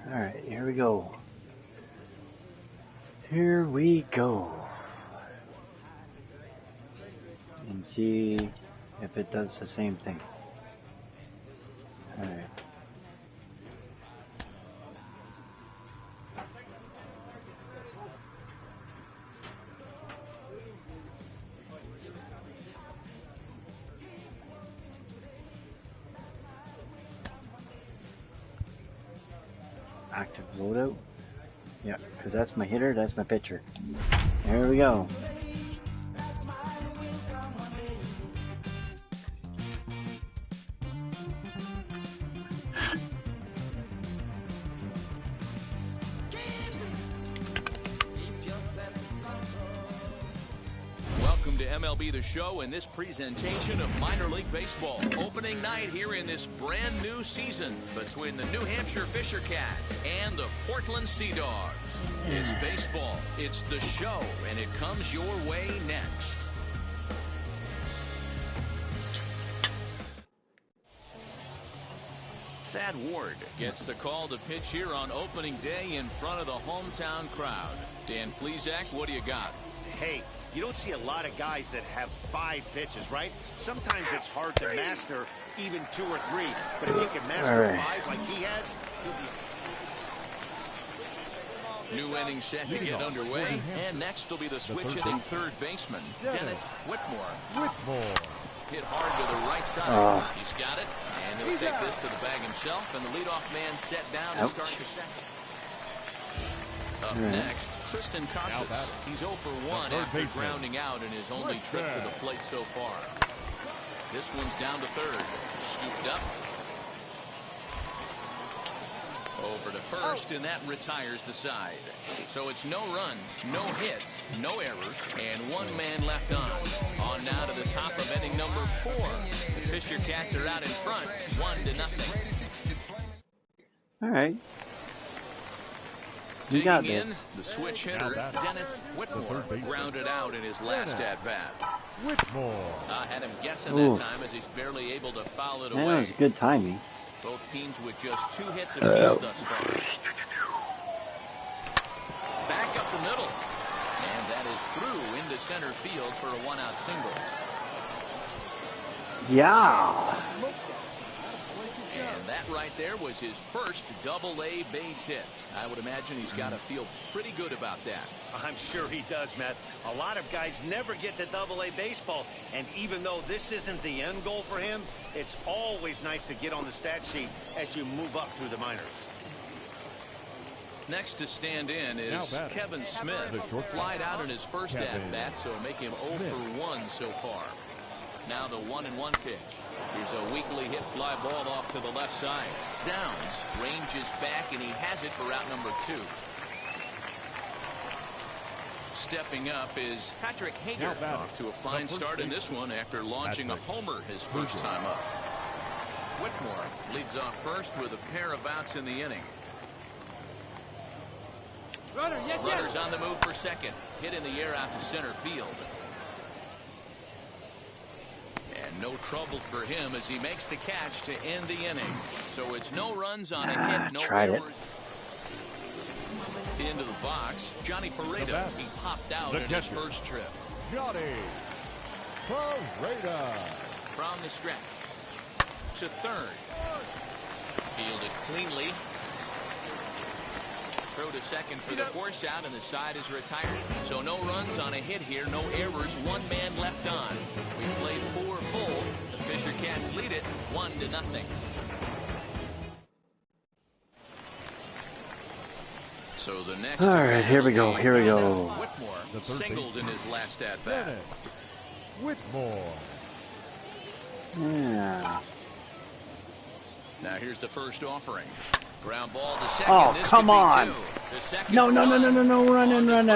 Alright, here we go. Here we go. And see if it does the same thing. Alright. Active loadout. Yeah, because that's my hitter, that's my pitcher. There we go. Welcome to MLB The Show and this presentation of minor league baseball. Opening night here in this brand new season between the New Hampshire Fisher Cats and the Portland Sea Dogs. It's baseball, it's the show, and it comes your way next. Thad Ward gets the call to pitch here on opening day in front of the hometown crowd. Dan Plesac, what do you got? Hey, you don't see a lot of guys that have 5 pitches, right? Sometimes it's hard to master even 2 or 3. But if you can master 5 like he has, he'll be... New inning set to get underway, and next will be the switch-hitting third baseman, Dennis Whitmore. Hit hard to the right side. He's got it, and he'll take this to the bag himself, and the leadoff man set down to start the second. Up next, Kristen Casas. He's 0 for 1 after grounding out in his only trip to the plate so far. This one's down to third. Scooped up. Over to first, and that retires the side. So it's no runs, no hits, no errors, and 1 man left on. On now to the top of inning number 4. The Fisher Cats are out in front, 1-0. All right. You got this. Digging in, the switch hitter, Dennis Whitmore, grounded out in his last at-bat. Whitmore. I had him guessing that time as he's barely able to foul it away. That was good timing. Both teams with just 2 hits apiece thus far. Back up the middle. And that is through into center field for a 1-out single. Yeah. And that right there was his first double-A base hit. I would imagine he's got to feel pretty good about that. I'm sure he does, Matt. A lot of guys never get to double-A baseball, and even though this isn't the end goal for him, it's always nice to get on the stat sheet as you move up through the minors. Next to stand in is Kevin Smith. Flied out in his first at-bat, so make him 0 for 1 so far. Now the 1-1 pitch. Here's a weakly hit fly ball off to the left side. Downs ranges back, and he has it for out number 2. Stepping up is Patrick Hager, off to a fine start in this one after launching a homer his first time up. Whitmore leads off first with a pair of outs in the inning. Runners on the move for second. Hit in the air out to center field. And no trouble for him as he makes the catch to end the inning. So it's no runs on a hit, no errors. Into the box, Johnny Pareda. He popped out in his first trip. Johnny Pareda. From the stretch to third. Fielded cleanly. Throw to second for the force out, and the side is retired. So no runs on a hit here, no errors, 1 man left on. We played 4 full. The Fisher Cats lead it 1-0. So the next. All right, here we go. Here we go. Whitmore singled in his last at bat. Whitmore. Yeah. Now here's the first offering. Ground ball to second. Oh, this come on. No, run and run.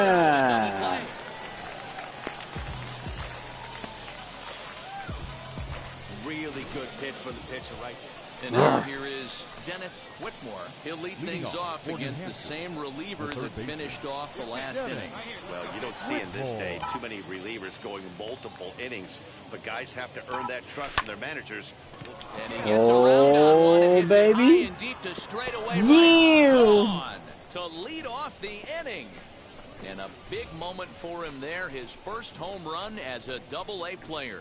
Really good pitch from the pitcher right there. And now here is Dennis Whitmore. He'll lead things off against the same reliever that finished off the last inning. Well, you don't see in this day too many relievers going multiple innings, but guys have to earn that trust from their managers. And he gets around on one and hits it high and deep to straightaway right on to lead off the inning. And a big moment for him there, his first home run as a double-A player.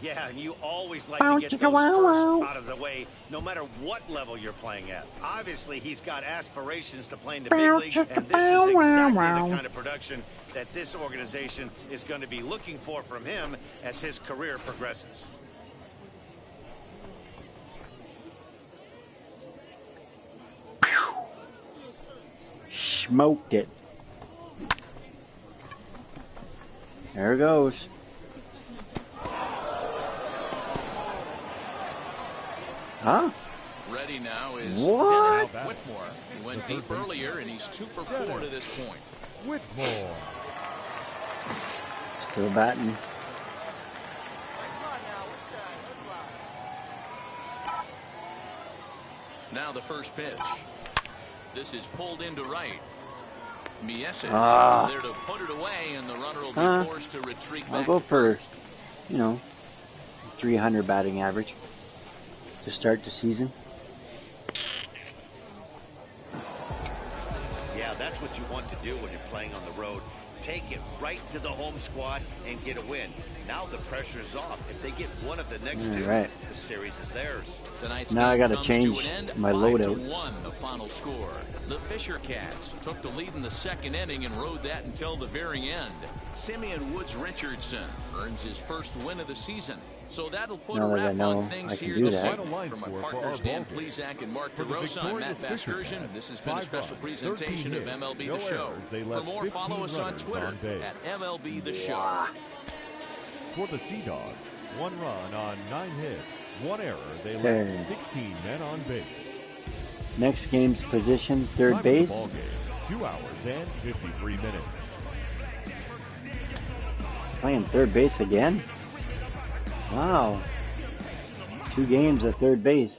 Yeah, and you always like to get those first out of the way, no matter what level you're playing at. Obviously, he's got aspirations to play in the big leagues, and this is exactly the kind of production that this organization is going to be looking for from him as his career progresses. Smoked it. There it goes. Huh? Ready now is what? Dennis Whitmore. He went deep earlier, and he's 2 for 4 to this point. Whitmore. Still batting. Now the first pitch. This is pulled into right. Mieses is there to put it away, and the runner will be forced to retreat back. I'll go for, 300 batting average to start the season. Yeah, that's what you want to do when you're playing on the road. Take it right to the home squad and get a win. Now the pressure's off. If they get one of the next two, the series is theirs. Tonight's now I got to change change my loadout. 5-1 the final score. The Fisher Cats took the lead in the second inning and rode that until the very end. Simeon Woods Richardson earns his first win of the season. So that'll put a wrap on things here this evening. From my partners Dan Plezak and Mark DeRosa, I'm Matt Vasgersian. This has been a special presentation of MLB The Show. For more, follow us on Twitter at MLB The Show. For the Sea Dogs, 1 run on 9 hits, 1 error. They left 16 men on base. Next game's position, third base. Ball game, 2 hours and 53 minutes. Playing third base again? Wow. 2 games at third base.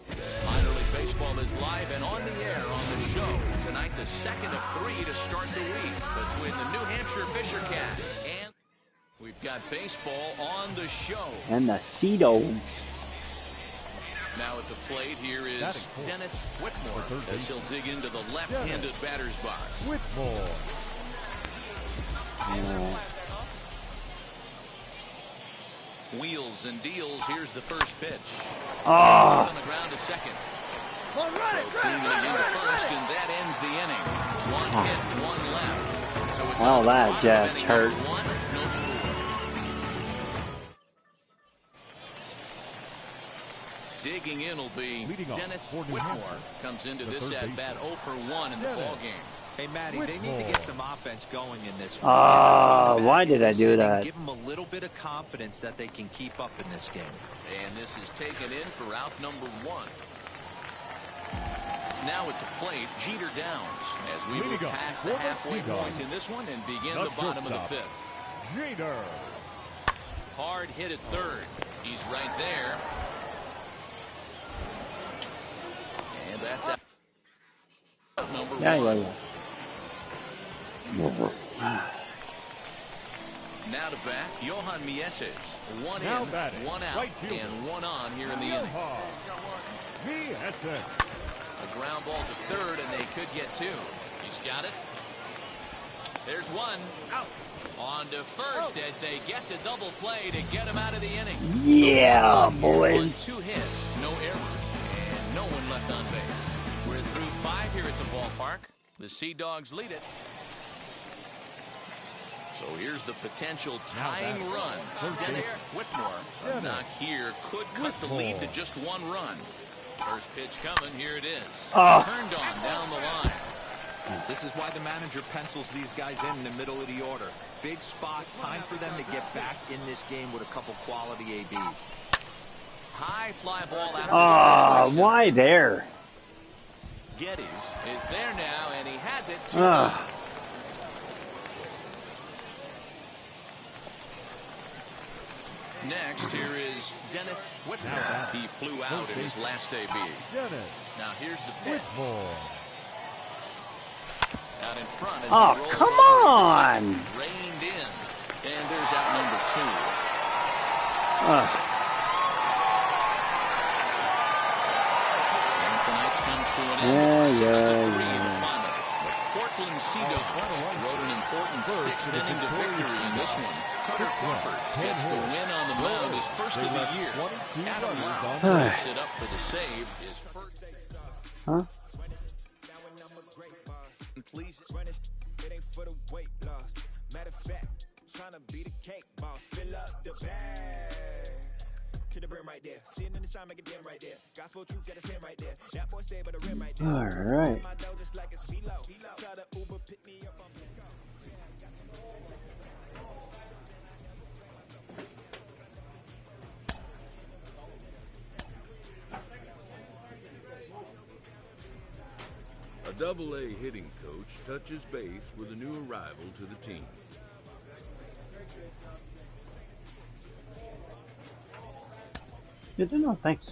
Minor League Baseball is live and on the air on the show. Tonight, the second of 3 to start the week between the New Hampshire Fisher Cats and we've got baseball on the show. And the Sea Dogs. Now at the plate, here is Dennis Whitmore as he'll dig into the left-handed batter's box. Whitmore. Wheels and deals. Here's the first pitch. Oh. On the ground to second. So cleanly into first, and that ends the inning. One hit, one left. So it's Oh, that just hurt. One, no score. Digging in will be Dennis Whitmore. Comes into this at bat 0 for 1 in the ball game. Hey, Matty, they need to get some offense going in this one. Why did I do that? Give them a little bit of confidence that they can keep up in this game. And this is taken in for out number 1. Now at the plate, Jeter Downs as we move past the halfway point in this one and begin the bottom of the 5th. Jeter. Hard hit at third. He's right there. And that's out number 1. Yeah. Now to bat, Johan Mieses. One now in, batting, one out, right and one on here in the inning. Mieses. A ground ball to third, and they could get 2. He's got it. There's one. Out. On to first as they get the double play to get him out of the inning. Yeah, so boys. 2 hits, no errors, and no one left on base. We're through 5 here at the ballpark. The Sea Dogs lead it. So here's the potential tying run. Dennis Whitmore. A knock here could cut the lead to just 1 run. First pitch coming. Here it is. Turned on down the line. This is why the manager pencils these guys in the middle of the order. Big spot. Time for them to get back in this game with a couple quality ABs. High fly ball after why there? Geddes is there now, and he has it. Next, here is Dennis Whitmore. He flew out in his last AB. Now here's the pitch. Out in front as he rolls come on! Reined in. And there's out number 2. And tonight's comes to an end. 6-3 in the final. The Portland Sea Dogs wrote an important 6th inning to victory in this one. Carter Crawford gets the win on the mound, his first of the year. Adam Lau breaks it up for the save. His first. Huh? Please. It ain't for the weight loss. Matter of fact, trying to be the cake boss. Fill up the bag. To the brim right there. Standing in the shine, make it dim right there. Gospel truth, got his hand right there. That boy stay by the rim right there. All right. My dough just like it's philo. Try to Uber pick me up on A Double-A hitting coach touches base with a new arrival to the team. Good to know, thanks.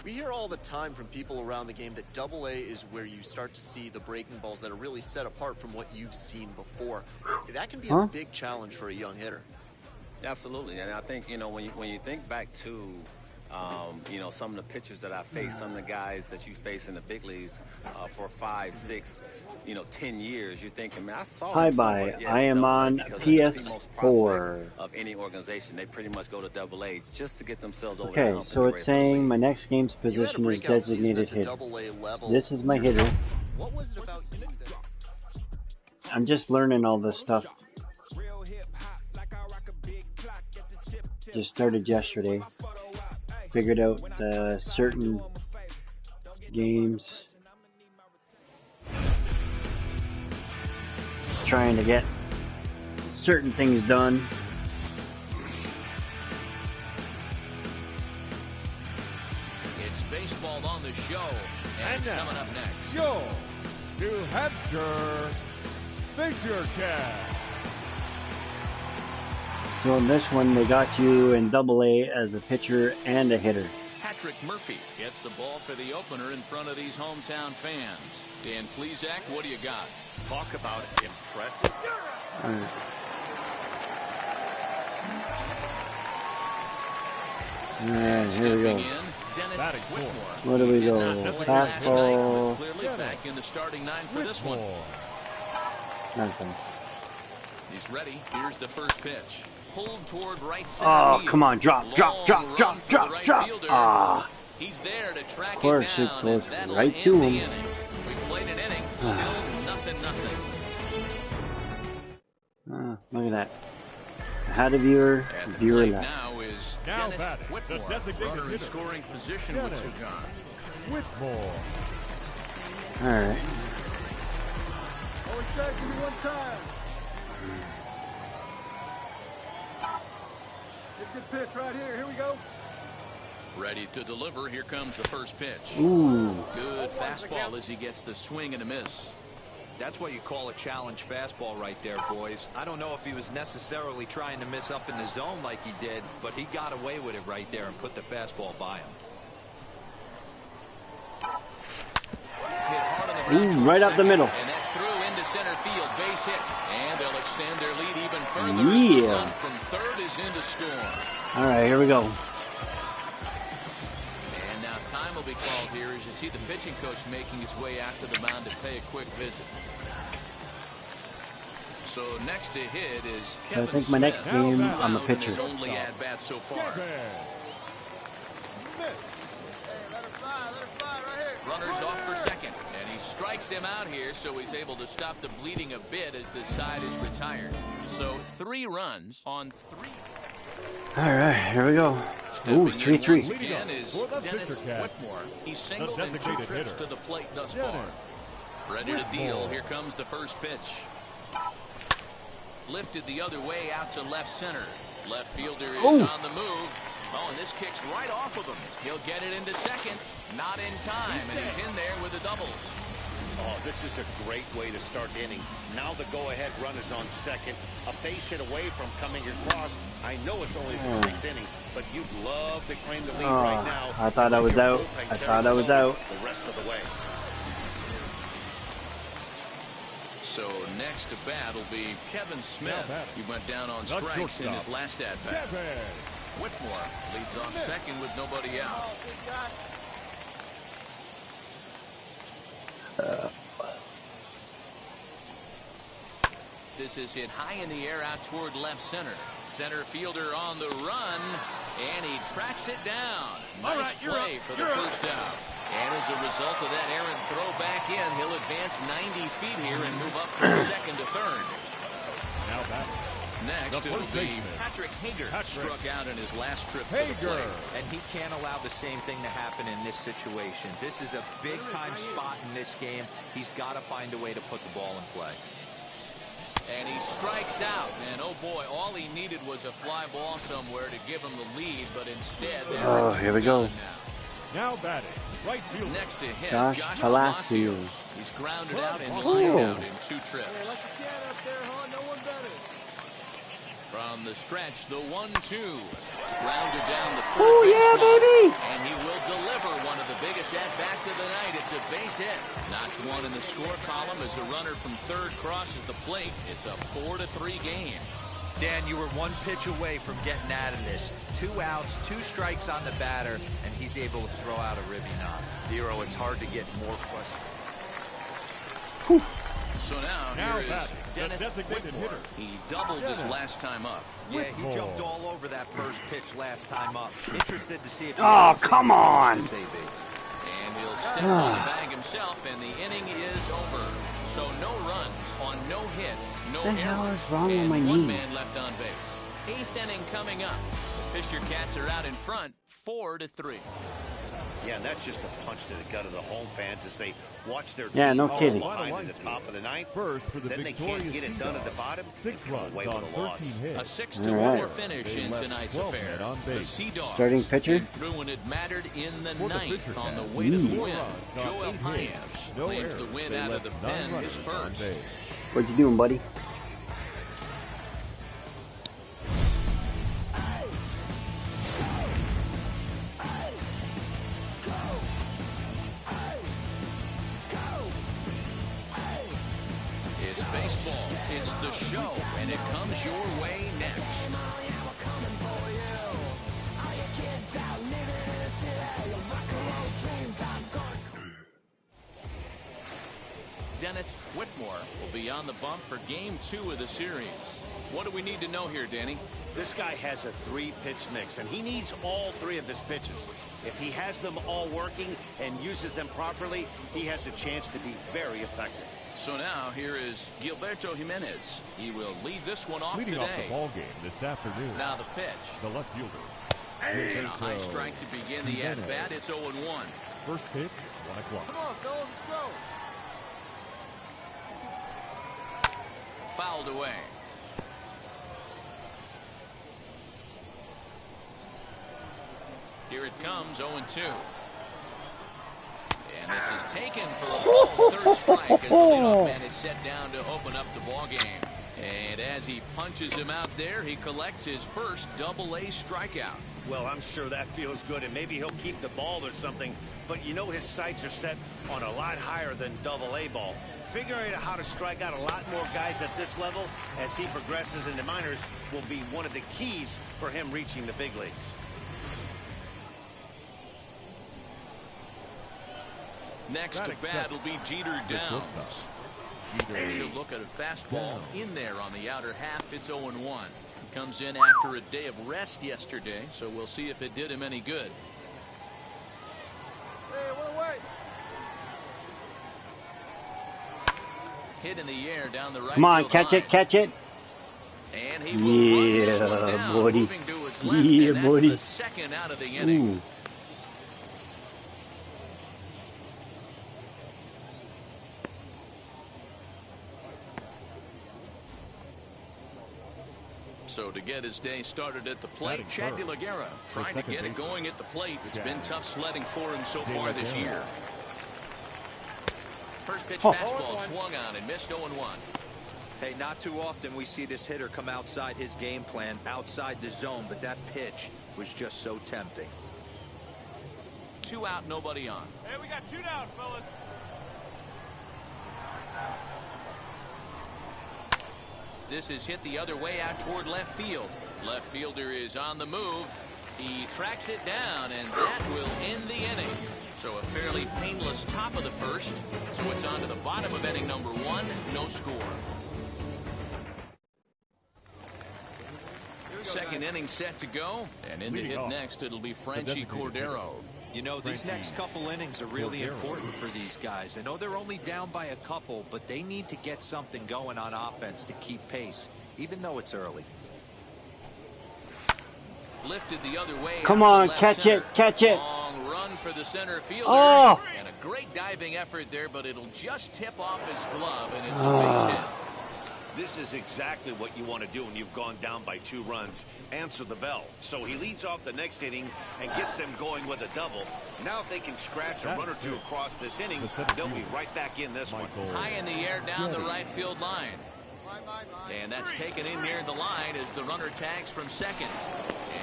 We hear all the time from people around the game that Double-A is where you start to see the breaking balls that are really set apart from what you've seen before. That can be a big challenge for a young hitter. Absolutely, and I think, you know, when you think back to you know, some of the pitchers that I faced, some of the guys that you face in the big leagues for 5, 6, 10 years, you're thinking, man, I saw him somewhere. Yeah, I am on PS4 of any organization. They pretty much go to Double-A just to get themselves over. Okay, so it's saying my next game's position is designated hitter. This is my hitter. What was it about you that... I'm just learning all this stuff. Just started yesterday. Figured out certain games. Trying to get certain things done. It's baseball on the show, and it's coming up next. Your New Hampshire Fisher Cat. So in this one, they got you in Double-A as a pitcher and a hitter. Patrick Murphy gets the ball for the opener in front of these hometown fans. Dan Plesac, what do you got? Talk about impressive. Alright, here we go. Dennis Batting Whitmore. Where do we He go? did not play last night, Fastball. but clearly back in the starting 9 for this one. Nothing. He's ready. Here's the first pitch. Pulled toward right center Oh, field. come on. Drop. Ah. He's there to track Of course, it it down, goes and that'll right end to the him. inning. We played an inning. Still nothing. Look at that. I had a viewer. At the Viewer plate left. now is Now Dennis batting, the Whitmore. designated Runner in hitter. scoring position with Dennis Sugan. Whitmore. Alright. Good pitch right here. Here we go. Ready to deliver. Here comes the first pitch. Ooh. Good fastball as he gets the swing and a miss. That's what you call a challenge fastball right there, boys. I don't know if he was necessarily trying to miss up in the zone like he did, but he got away with it right there and put the fastball by him. Hit hard on the ground Ooh, right up the second, middle. And that's through into center field. Base hit. And they'll extend their lead even further. Yeah. As the run from third is into score. Alright, here we go. And now time will be called here as you see the pitching coach making his way out to the mound to pay a quick visit. So next to hit is Kevin I think my next Smith. game, Mound I'm a in pitcher. his only at bat so far. Runners off for second, and he strikes him out here, so he's able to stop the bleeding a bit as this side is retired. So 3 runs on 3. Alright, here we go. Ooh, Stepping in 3-3. once again is For the Dennis pitcher cast, Whitmore. He's singled the in 2 designated trips hitter, to the plate thus Dennis far. Ready to deal. Here comes the first pitch. Lifted the other way out to left center. Left fielder is Ooh. on the move. Oh, and this kicks right off of him. He'll get it into second. Not in time, and he's in there with a double. Oh, this is a great way to start the inning. Now the go-ahead run is on second. A base hit away from coming across. I know it's only the 6th inning, but you'd love to claim the lead right now. I thought I was out. I thought I was out. The rest of the way. So next to bat will be Kevin Smith. He went down on Not strikes in his shortstop. last at bat. Whitmore leads off second with nobody out. This is hit high in the air out toward left center. Center fielder on the run, and he tracks it down. Nice play for the first out. And as a result of that errant throw back in, he'll advance 90 feet here and move up from second to third. Now back. Next, The it'll first be baseman. Patrick Hager. Struck out in his last trip to the Hager. plate. And he can't allow the same thing to happen in this situation. This is a big-time spot in this game. He's got to find a way to put the ball in play. And he strikes out. And oh boy, all he needed was a fly ball somewhere to give him the lead, but instead, Oh, here we go. Now batting. Right field. Next to him, Josh Josh Palacios. Palacios. He's grounded out and Oh. lined out in 2 trips. From the stretch, the 1-2. Grounded down the third Oh, yeah, baseline. baby. And he will deliver one of the biggest at-bats of the night. It's a base hit. Notch 1 in the score column as a runner from third crosses the plate. It's a 4-3 game. Dan, you were 1 pitch away from getting out of this. 2 outs, 2 strikes on the batter, and he's able to throw out a ribby knock. Dero, it's hard to get more frustrated. So now Now here is batting, the Dennis designated Whitmore. hitter. He doubled his Dennis. last time up. Yeah, he jumped all over that first pitch last time up. Interested to see if he Oh, has the same come approach on. to this AB. And he'll step on the bag himself, and the inning is over. So no runs on no hits, no The hell errors, is wrong with and my 1 knee? man left on base. 8th inning coming up. The Fisher Cats are out in front, 4-3. Yeah, and that's just a punch to the gut of the home fans as they watch their Yeah, team no fall kidding. behind in the top of the 9th. First for the Then they victorious can't get it done at the Sea-Dogs. bottom. 6 and come runs away on with a loss. 13 A hits. 6-4 Alright. finish They in left tonight's 12 affair. men on The base. Sea Dogs Starting pitcher? came through when it mattered in the For the 9th Fisher on the Cats, way to the 4 win. runs on Joel 8 hits. Payams No claims the errors. win They out of left the 9 pen, his runners on first. base. What you doing, buddy? It's baseball, it's the show, and it comes your way next. Dennis Whitmore will be on the bump for game 2 of the series. What do we need to know here, Danny? This guy has a 3-pitch mix, and he needs all 3 of his pitches. If he has them all working and uses them properly, he has a chance to be very effective. So now here is Gilberto Jimenez. He will lead this one off Leading today. off the ball game this afternoon. Now the pitch. The left fielder. And a high strike to begin the at-bat. It's 0-1. First pitch, 1 o'clock. Come on, fellas, let's go. Fouled away. Here it comes, 0-2. And this is taken for a ball, third strike as the leadoff man is set down to open up the ball game. And as he punches him out there, he collects his first Double-A strikeout. Well, I'm sure that feels good, and maybe he'll keep the ball or something, but you know his sights are set on a lot higher than Double-A ball. Figuring out how to strike out a lot more guys at this level as he progresses in the minors will be one of the keys for him reaching the big leagues. Next to bat will be Jeter Downs. He'll look at a fastball in there on the outer half. It's 0-1. He comes in after a day of rest yesterday, so we'll see if it did him any good. Hey, one away. Hit in the air down the right. Come on, field catch line. it, catch it. And he will run this one down, buddy. moving to his left, Yeah, and that's buddy. the second out of the inning. Ooh. So to get his day started at the plate, Batting Chad third. DeLaguerra trying to second get it baseman. going at the plate. It's Chad been tough sledding for him so far this DeLaguerra. year. First pitch Oh. fastball swung on and missed 0-1. Hey, not too often we see this hitter come outside his game plan, outside the zone, but that pitch was just so tempting. 2 out, nobody on. Hey, we got 2 down, fellas. This is hit the other way out toward left field. Left fielder is on the move. He tracks it down, and that will end the inning. So a fairly painless top of the first. So it's on to the bottom of inning number 1. No score. Second inning set to go. And in the Leading hit off, next, it'll be Franchi Cordero. You know, these next couple innings are really important for these guys. I know they're only down by a couple, but they need to get something going on offense to keep pace, even though it's early. Lifted the other way. Come out to on, left catch center. it, catch it. Long run for the center fielder. Oh. And a great diving effort there, but it'll just tip off his glove, and it's a base hit. This is exactly what you want to do when you've gone down by 2 runs. Answer the bell. So he leads off the next inning and gets them going with a double. Now if they can scratch a run or 2 across this inning, they'll be right back in this one. High in the air down the right field line. And that's taken in near the line as the runner tags from second.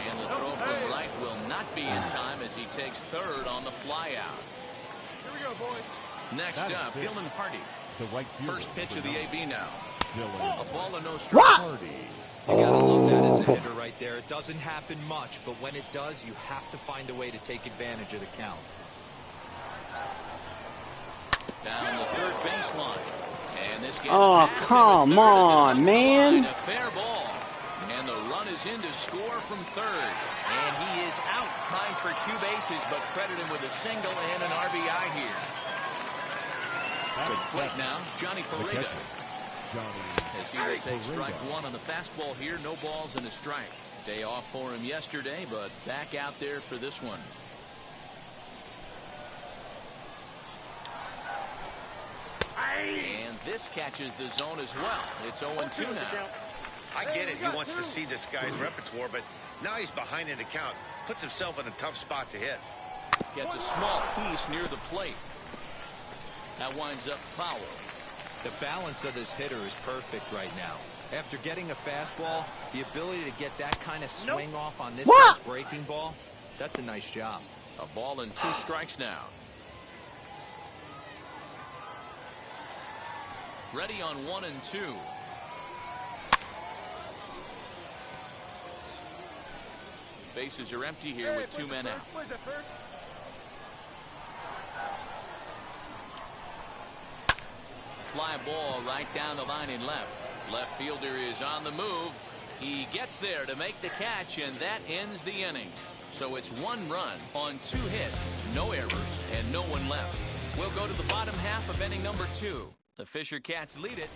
And the throw from right will not be in time as he takes third on the fly out. Here we go, boys. Next up, Dylan Hardy. The right fielder. First pitch of the AB now. Dylan A ball and no strikes. Hardy. You gotta love that as a hitter right there. It doesn't happen much, but when it does, you have to find a way to take advantage of the count. Down the third baseline. And this gets Oh, past come him at third as it on, hugs the man. line. A fair ball. And the run is in to score from third. And he is out, trying for 2 bases, but credit him with a single and an RBI here. To the plate now, Johnny Pareda. As he will take strike 1 on the fastball here. No balls and a strike. Day off for him yesterday, but back out there for this one. And this catches the zone as well. It's 0-2 now. I get it. He wants to see this guy's repertoire, but now he's behind in the count. Puts himself in a tough spot to hit. Gets a small piece near the plate. That winds up foul. The balance of this hitter is perfect right now. After getting a fastball, the ability to get that kind of swing off on this guy's breaking ball, that's a nice job. A ball and 2 strikes now. Ready on 1 and 2. Bases are empty here with 2 men out. Where's that first? fly ball right down the line in left. Left fielder is on the move. He gets there to make the catch, and that ends the inning. So it's 1 run on 2 hits, no errors, and no one left. We'll go to the bottom half of inning number 2. The Fisher Cats lead it.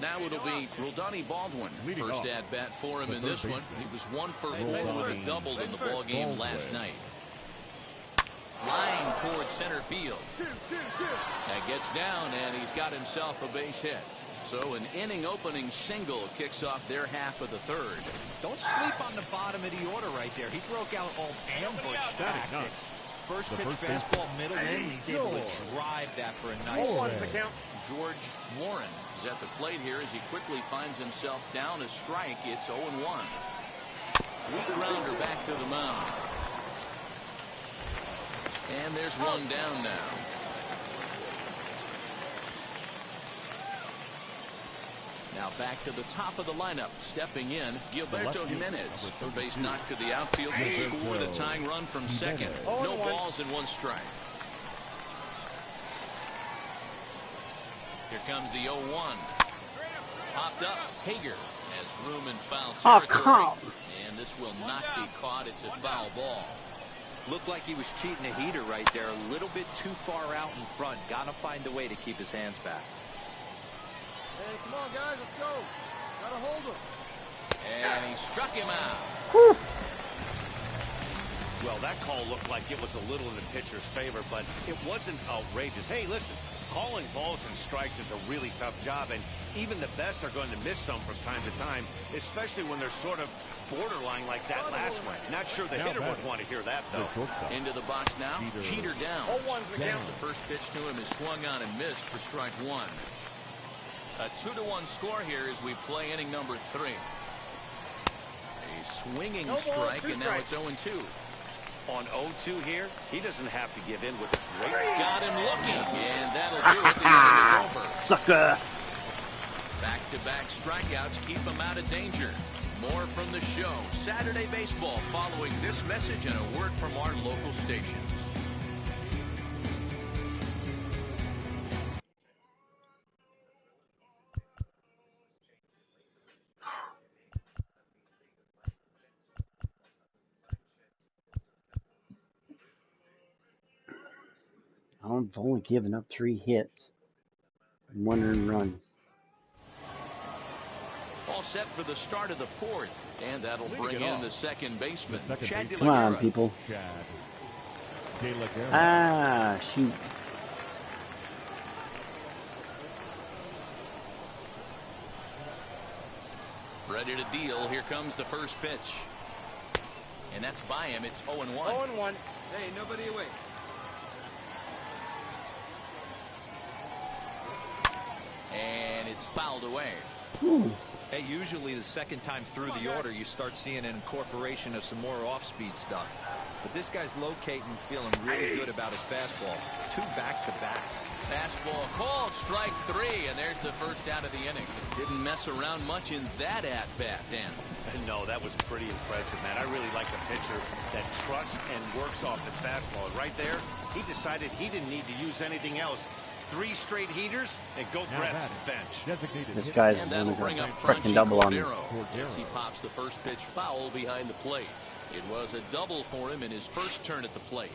Now it'll be Rodani Baldwin. First at bat for him in this one. He was 1 for 4 with a double in the ball game last night. Line towards center field. That gets down, and he's got himself a base hit. So an inning-opening single kicks off their half of the 3rd. Don't sleep on the bottom of the order right there. He broke out all ambush tactics. First pitch fastball, middle in, and he's able to drive that for a nice hit. George Warren is at the plate here as he quickly finds himself down a strike. It's 0-1. Weak grounder back to the mound. And there's one down now. Now back to the top of the lineup. Stepping in, Gilberto Jimenez. The base knocked to the outfield to score the tying run from second. No balls and 1 strike. Here comes the 0-1. Popped up. Hager has room in foul territory. And this will not be caught. It's a foul ball. Looked like he was cheating a heater right there. A little bit too far out in front. Got to find a way to keep his hands back. Hey, come on, guys, let's go. Gotta hold him. And he struck him out. Whew. Well, that call looked like it was a little in the pitcher's favor, but it wasn't outrageous. Hey, listen, calling balls and strikes is a really tough job, and even the best are going to miss some from time to time, especially when they're sort of borderline like that last one. Not sure the hitter would want to hear that, though. Into the box now. Jeter down. The first pitch to him is swung on and missed for strike 1. A 2-1 score here as we play inning number 3. A swinging strike, and now it's 0-2. On 0-2 here, he doesn't have to give in with a great. Got him looking, and that'll do it. The inning is over. Sucker. Back-to-back strikeouts keep him out of danger. More from the show. Saturday Baseball following this message and a word from our local stations. I've only given up 3 hits and 1 earned run. All set for the start of the 4th, and that'll bring in the second baseman. Chad Come on, people. Ah, shoot. Ready to deal. Here comes the first pitch. And that's by him. It's 0-1. 0-1. Hey, nobody away. And it's fouled away. Ooh. Hey, usually the second time through the order, you start seeing an incorporation of some more off-speed stuff. But this guy's locating, feeling really good about his fastball. 2 back-to-back. Fastball called, strike 3, and there's the first out of the inning. Didn't mess around much in that at-bat, Dan. No, that was pretty impressive, man. I really like a pitcher that trusts and works off his fastball. Right there, he decided he didn't need to use anything else. 3 straight heaters and go grab some bench. This guy's going to bring up freaking double on me. As he pops the first pitch foul behind the plate. It was a double for him in his first turn at the plate.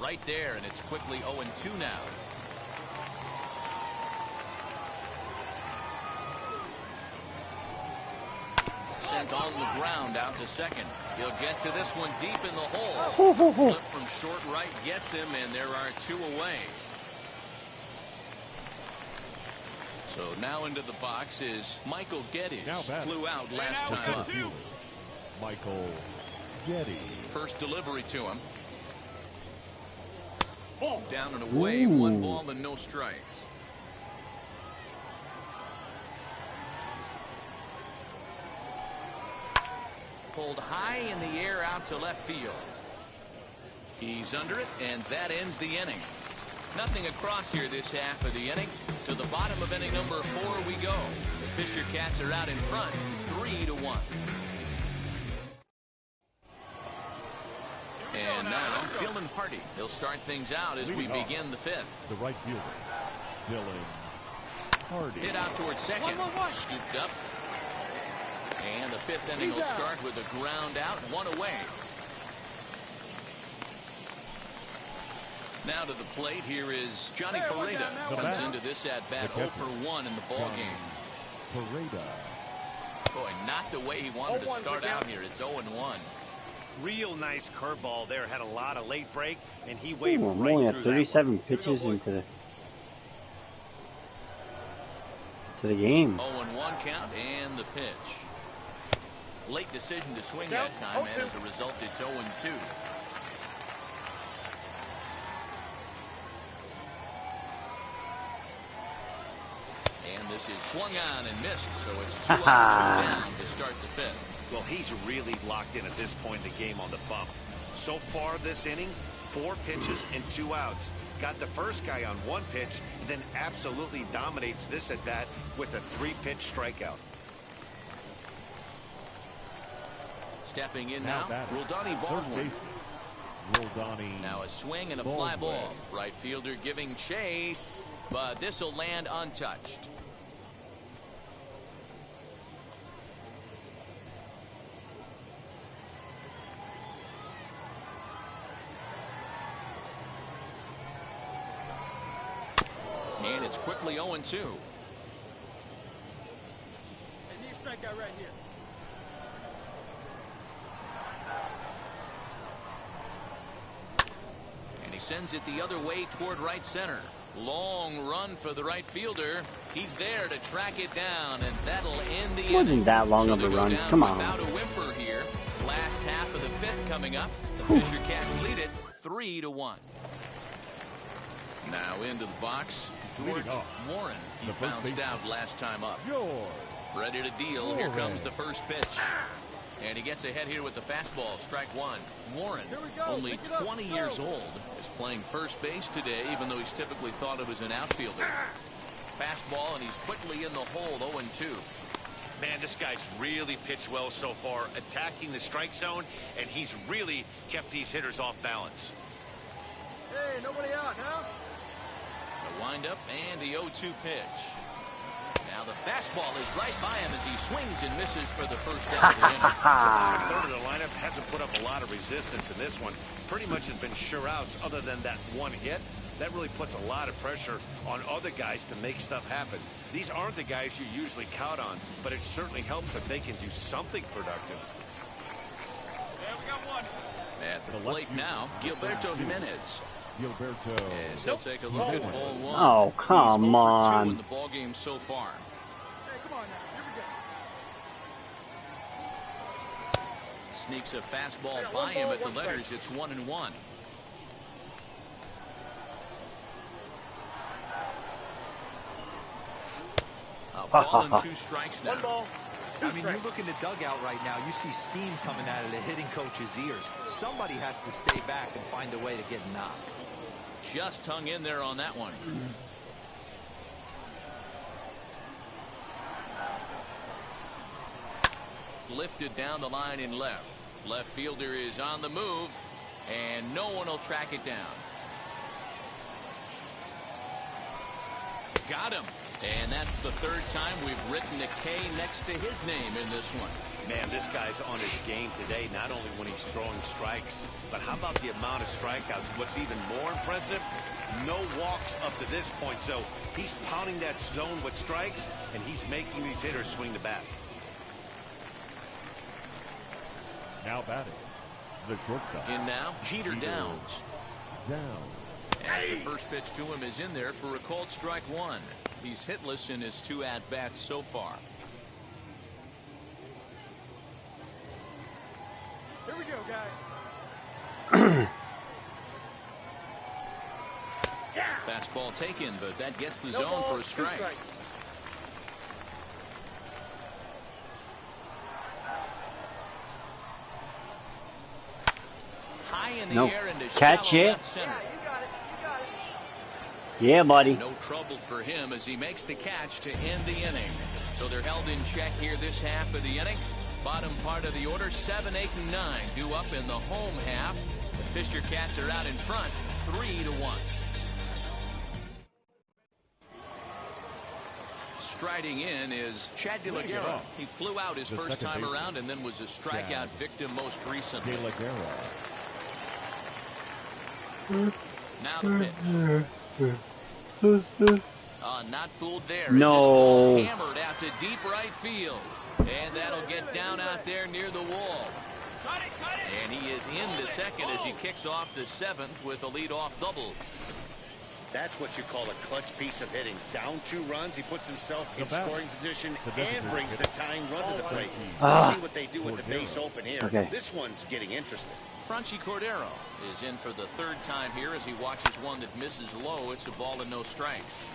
Right there, and it's quickly 0-2 now. Sent on the ground out to second. He'll get to this one deep in the hole. Flip from short right gets him, and there are 2 away. So now into the box is Michael Geddes. Flew out last time up. Michael Geddes. First delivery to him. Down and away. 1 ball and no strikes. Pulled high in the air out to left field. He's under it, and that ends the inning. Nothing across here this half of the inning. To the bottom of inning number 4 we go. The Fisher Cats are out in front, 3-1. And now, Dylan Hardy. He'll start things out as we begin the fifth. The right fielder, Dylan Hardy. Hit out towards second. Scooped up. And the fifth inning will start with a ground out, one away. Now to the plate, here is Johnny Pareda. Comes into this at-bat 0 for 1 in the ball game. Pareda. Boy, not the way he wanted to start out here. It's 0-1. Real nice curveball there. Had a lot of late break, and he waved I'm right only through at that 37 pitches into the game. 0-1 count and the pitch. Late decision to swing that time, and as a result, it's 0-2. And this is swung on and missed, so it's 2 out, 2 down to start the fifth. Well, he's really locked in at this point in the game on the bump. So far this inning, 4 pitches and 2 outs. Got the first guy on 1 pitch, then absolutely dominates this at bat with a 3-pitch strikeout. Stepping in now, Roldani Baldwin. Now a swing and a fly ball. Right fielder giving chase, but this will land untouched. And it's quickly 0-2. I need a strikeout right here. And he sends it the other way toward right center. Long run for the right fielder. He's there to track it down, and that'll end the inning. Wasn't that long of a run. Come on. Without a whimper here. Last half of the fifth coming up. The Fisher Cats lead it 3-1. Now into the box, George Warren. He bounced out last time up. Ready to deal. Here comes the first pitch. And he gets ahead here with the fastball. Strike one. Warren, only 20 years old, is playing first base today, even though he's typically thought of as an outfielder. Fastball, and he's quickly in the hole, 0-2. Man, this guy's really pitched well so far, attacking the strike zone, and he's really kept these hitters off balance. Hey, nobody out now. The windup and the 0-2 pitch. Now the fastball is right by him as he swings and misses for the first out of the inning. The third of the lineup hasn't put up a lot of resistance in this one. Pretty much has been sure outs other than that one hit. That really puts a lot of pressure on other guys to make stuff happen. These aren't the guys you usually count on, but it certainly helps if they can do something productive. Yeah, we got one. At the plate now, Gilberto Jimenez. As he'll take a look at ball one. Oh, come He's 0 for 2 on. in the ball game so far. Hey, come on now. Here we go. Sneaks a fastball by him at the letters. It's 1-1. A ball and 2 strikes now. 1 ball. I mean, you look in the dugout right now, you see steam coming out of the hitting coach's ears. Somebody has to stay back and find a way to get knocked. Just hung in there on that one. Lifted down the line in left. Left fielder is on the move, and no one will track it down. Got him. And that's the third time we've written a K next to his name in this one. Man, this guy's on his game today, not only when he's throwing strikes, but how about the amount of strikeouts? What's even more impressive, no walks up to this point. So he's pounding that zone with strikes, and he's making these hitters swing the bat. Now batting, the shortstop. In now, Jeter Downs. As the first pitch to him is in there for a called strike one. He's hitless in his 2 at-bats so far. Here we go, guys. Fastball taken, but that gets the zone for a strike. High in the air into Catch shallow it. left center. Yeah, buddy. No trouble for him as he makes the catch to end the inning. So they're held in check here this half of the inning. Bottom part of the order, 7, 8, and 9 due up in the home half. The Fisher Cats are out in front, 3-1. Striding in is Chad De La Guerra. He flew out his first time around and then was a strikeout victim most recently. De La Guerra. Now the pitch. Not fooled there. No. This ball's hammered out to deep right field. And that'll get down out there near the wall. And he is in the second as he kicks off the seventh with a leadoff double. That's what you call a clutch piece of hitting. Down 2 runs, he puts himself in scoring position and brings the tying run to the plate. We'll see what they do with the base open here. Okay. This one's getting interesting. Franchy Cordero is in for the third time here as he watches one that misses low. It's a ball and no strikes.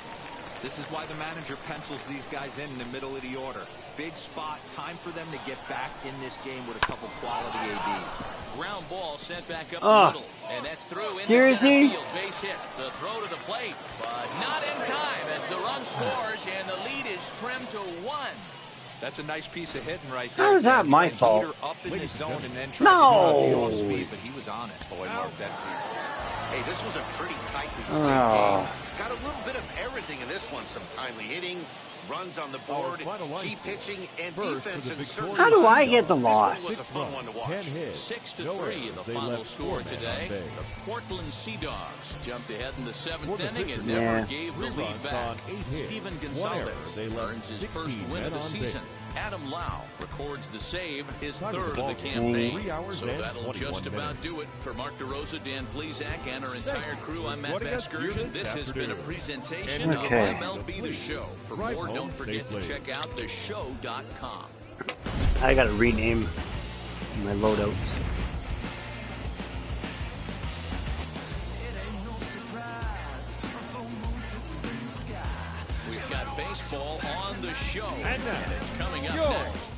This is why the manager pencils these guys in the middle of the order. Big spot, time for them to get back in this game with a couple quality ABs. Ground ball sent back up the middle, and that's through into center field. Base hit. The throw to the plate, but not in time as the run scores and the lead is trimmed to 1. That's a nice piece of hitting right there. How is that my fault? Up in the zone and then try to drop the off speed, but he was on it. Boy, Mark, that's the. Hey, this was a pretty tightly played game. Got a little bit of everything in this one. Some timely hitting, runs on the board, key pitching, and defense in certain. How do I get the loss? This one was a fun one to watch. 6-3 in the final score today. The Portland Sea Dogs jumped ahead in the 7th inning and never gave the lead back. Steven Gonzalez earns his first win of the season. Adam Lau records the save, his third of the campaign. So that'll just about do it. For Mark DeRosa, Dan Plesac, and our entire crew, I'm Matt Vasgersian. This has been a presentation of MLB The Show. For more, don't forget to check out theshow.com. I gotta rename my loadout. We've got baseball on the show, and it's coming up next.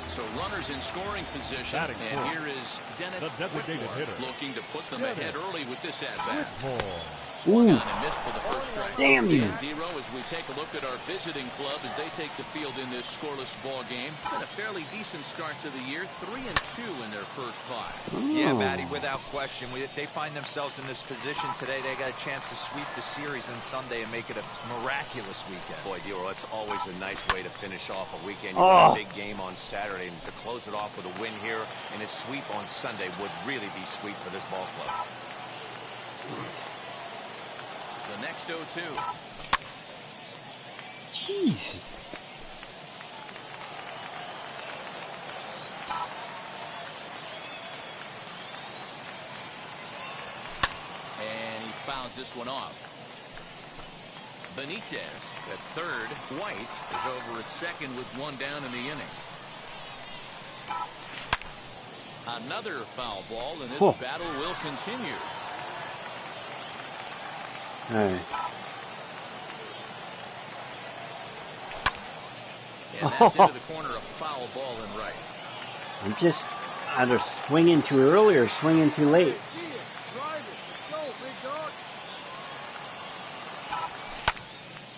So runners in scoring position, and here is Dennis looking to put them ahead early with this at-bat. Swung on and missed for the first strike. Damn you. And D-Row, as we take a look at our visiting club as they take the field in this scoreless ball game. Had a fairly decent start to the year, 3-2 in their first 5. Yeah, Matty, without question. They find themselves in this position today. They got a chance to sweep the series on Sunday and make it a miraculous weekend. Boy, D-Row, that's always a nice way to finish off a weekend. You got a big game on Saturday, and to close it off with a win here and a sweep on Sunday would really be sweet for this ball club. The next 0-2. Jeez. And he fouls this one off. Benitez at third. White is over at second with one down in the inning. Another foul ball, and this battle will continue. All right. And that's into the corner, a foul ball and right. I'm just either swinging too early or swinging too late.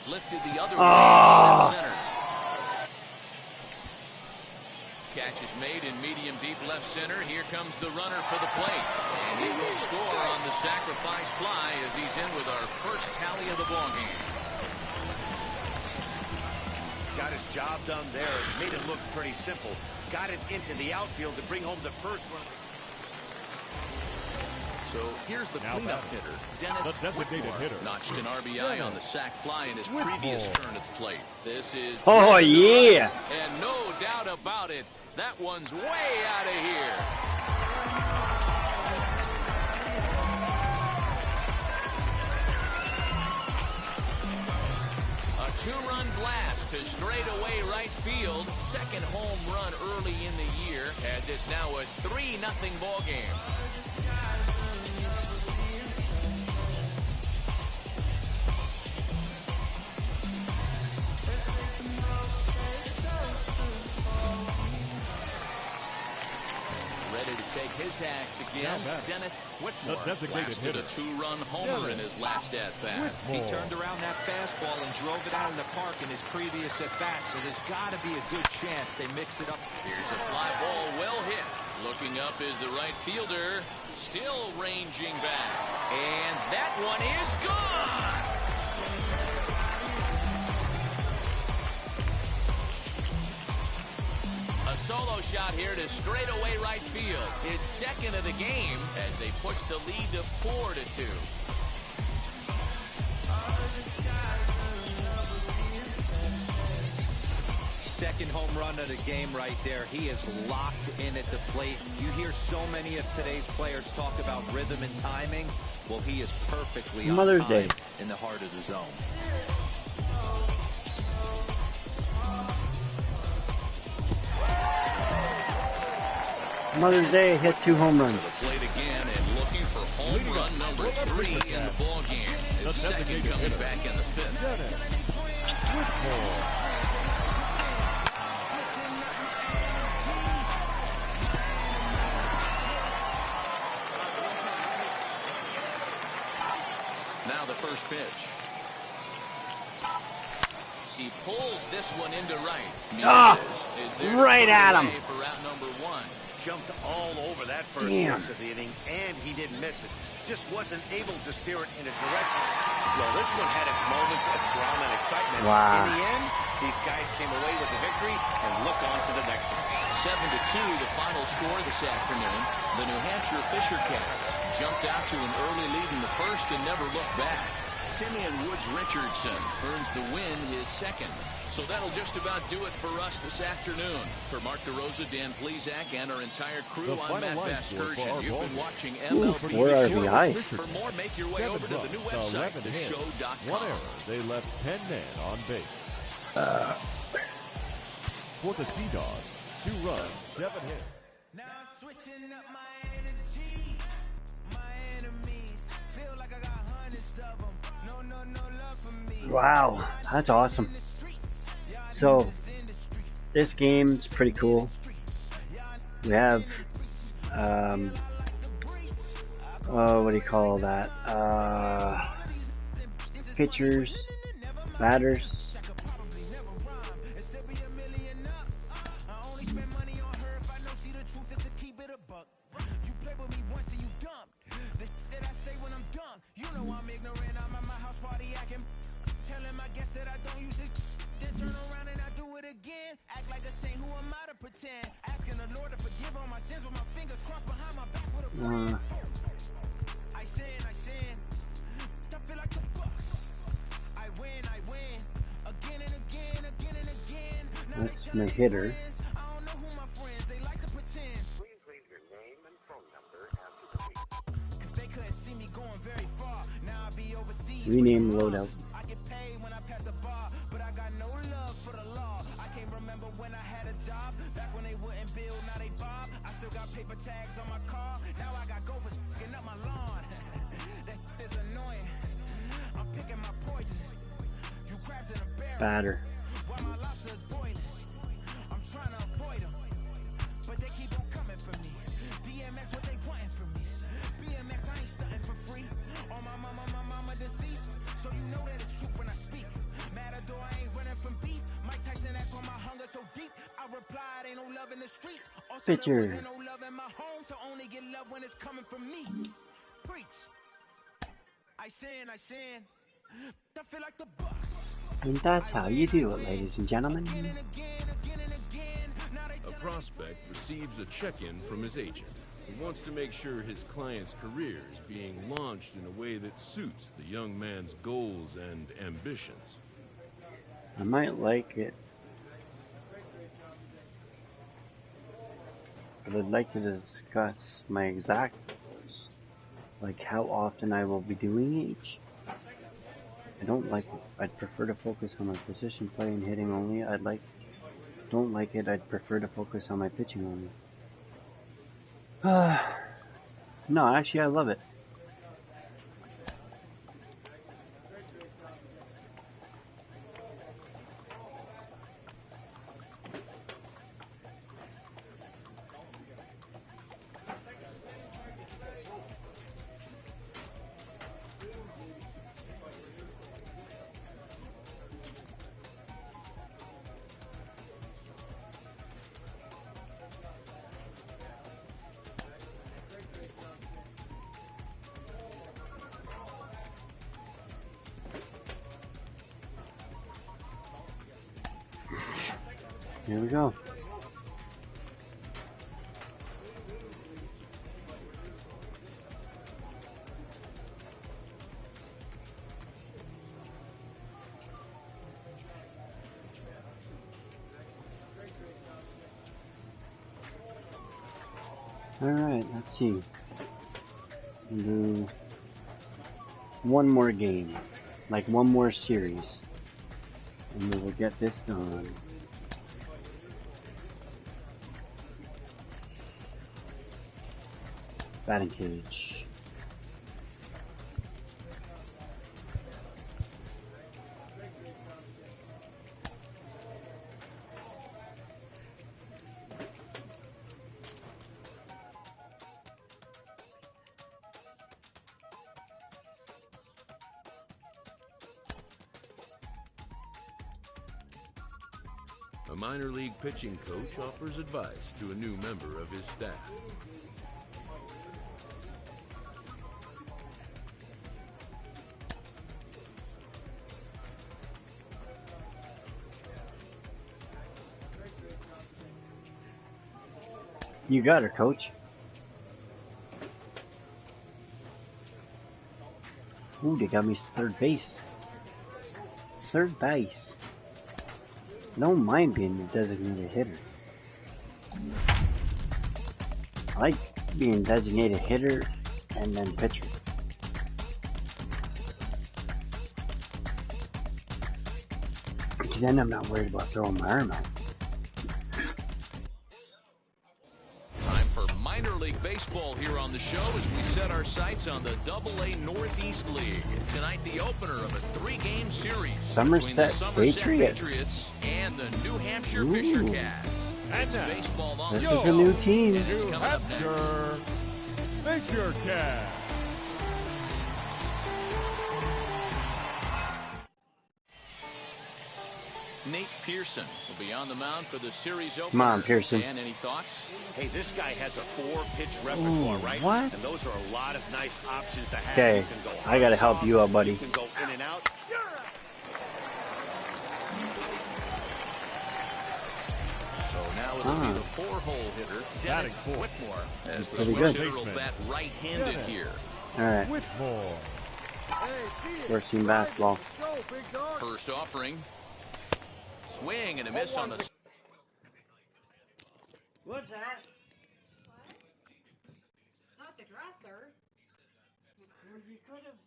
Lifted the other way, left center. Catch is made in medium deep left center. Here comes the runner for the plate. And he will score on the sacrifice fly as he's in with our first tally of the ball game. Got his job done there. Made it look pretty simple. Got it into the outfield to bring home the first run. So here's the cleanup hitter, Dennis Whitmore. Notched an RBI on the sac fly in his previous turn at the plate. This is yeah. And no doubt about it, that one's way out of here. A 2-run blast to straightaway right field. Second home run early in the year as it's now a 3-0 ball game. take his hacks again. Dennis Whitmore blasted a two-run homer in his last at-bat. He turned around that fastball and drove it out in the park in his previous at-bat, so there's got to be a good chance they mix it up. Here's a fly ball, well hit. Looking up is the right fielder, still ranging back. And that one is gone! A solo shot here to straightaway right field. His second of the game as they push the lead to 4-2. Second home run of the game right there. He is locked in at the plate. You hear so many of today's players talk about rhythm and timing. Well, he is perfectly on Mother's time Day in the heart of the zone. Mother's Day hit 2 home runs. To the plate again and looking for home run number 3 in the ball game. His second coming back in the 5th. Now the first pitch. He pulls this one into right. Is there right at him. For route number 1. Jumped all over that first pitch of the inning, and he didn't miss it. Just wasn't able to steer it in a direction. Well, this one had its moments of drama and excitement. Wow. In the end, these guys came away with the victory and look on to the next one. 7-2, the final score this afternoon. The New Hampshire Fisher Cats jumped out to an early lead in the first and never looked back. Simeon Woods Richardson earns the win, his second. So that'll just about do it for us this afternoon. For Mark DeRosa, Dan Plezak, and our entire crew, I'm Matt Vasgersian. You've been watching MLB Where The are we? Show. For more, make your way over to the new website, theshow.com. 1 error. They left 10 men on base. For the Sea Dogs, 2 runs, 7 hits. Now I'm switching up my energy. My enemies feel like I got hundreds of them. No love for me. Wow, that's awesome. So, this game's pretty cool. We have, what do you call that? Pitchers, batters. That's my hitter. Rename loadout. Batter. Pitcher. And that's how you do it, ladies and gentlemen. A prospect receives a check-in from his agent. He wants to make sure his client's career is being launched in a way that suits the young man's goals and ambitions. I might like it, but I'd like to discuss my exact goals, like how often I will be doing each. I don't like it. I'd prefer to focus on my position play and hitting only. Don't like it. I'd prefer to focus on my pitching only. No, actually I love it. Here we go. Alright, let's see. We'll do one more game. Like one more series. And we will get this done. Batting cage. A minor league pitching coach offers advice to a new member of his staff. You got her, coach. Ooh, they got me third base. Third base. Don't mind being a designated hitter. I like being designated hitter and then pitcher. Because then I'm not worried about throwing my arm out. Minor League Baseball here on the show as we set our sights on the AA Northeast League. Tonight, the opener of a 3-game series between the Somerset Patriots and the New Hampshire Fisher Cats. It's baseball on the show. This is a new team. New Hampshire Fisher Cats. Nate Pearson will be on the mound for the series opener. Come on, Pearson. Dan, any thoughts? Hey, this guy has a 4-pitch repertoire, right? What? And those are a lot of nice options to have. Okay, I gotta help you out, buddy. You can go in and out. So now it'll be the 4-hole hitter, Dennis Whitmore, as the switch hitter will bat right-handed here. All right. Whitmore. First team basketball. First offering. Swing and a miss on the... What's that? Not the dresser. You could have.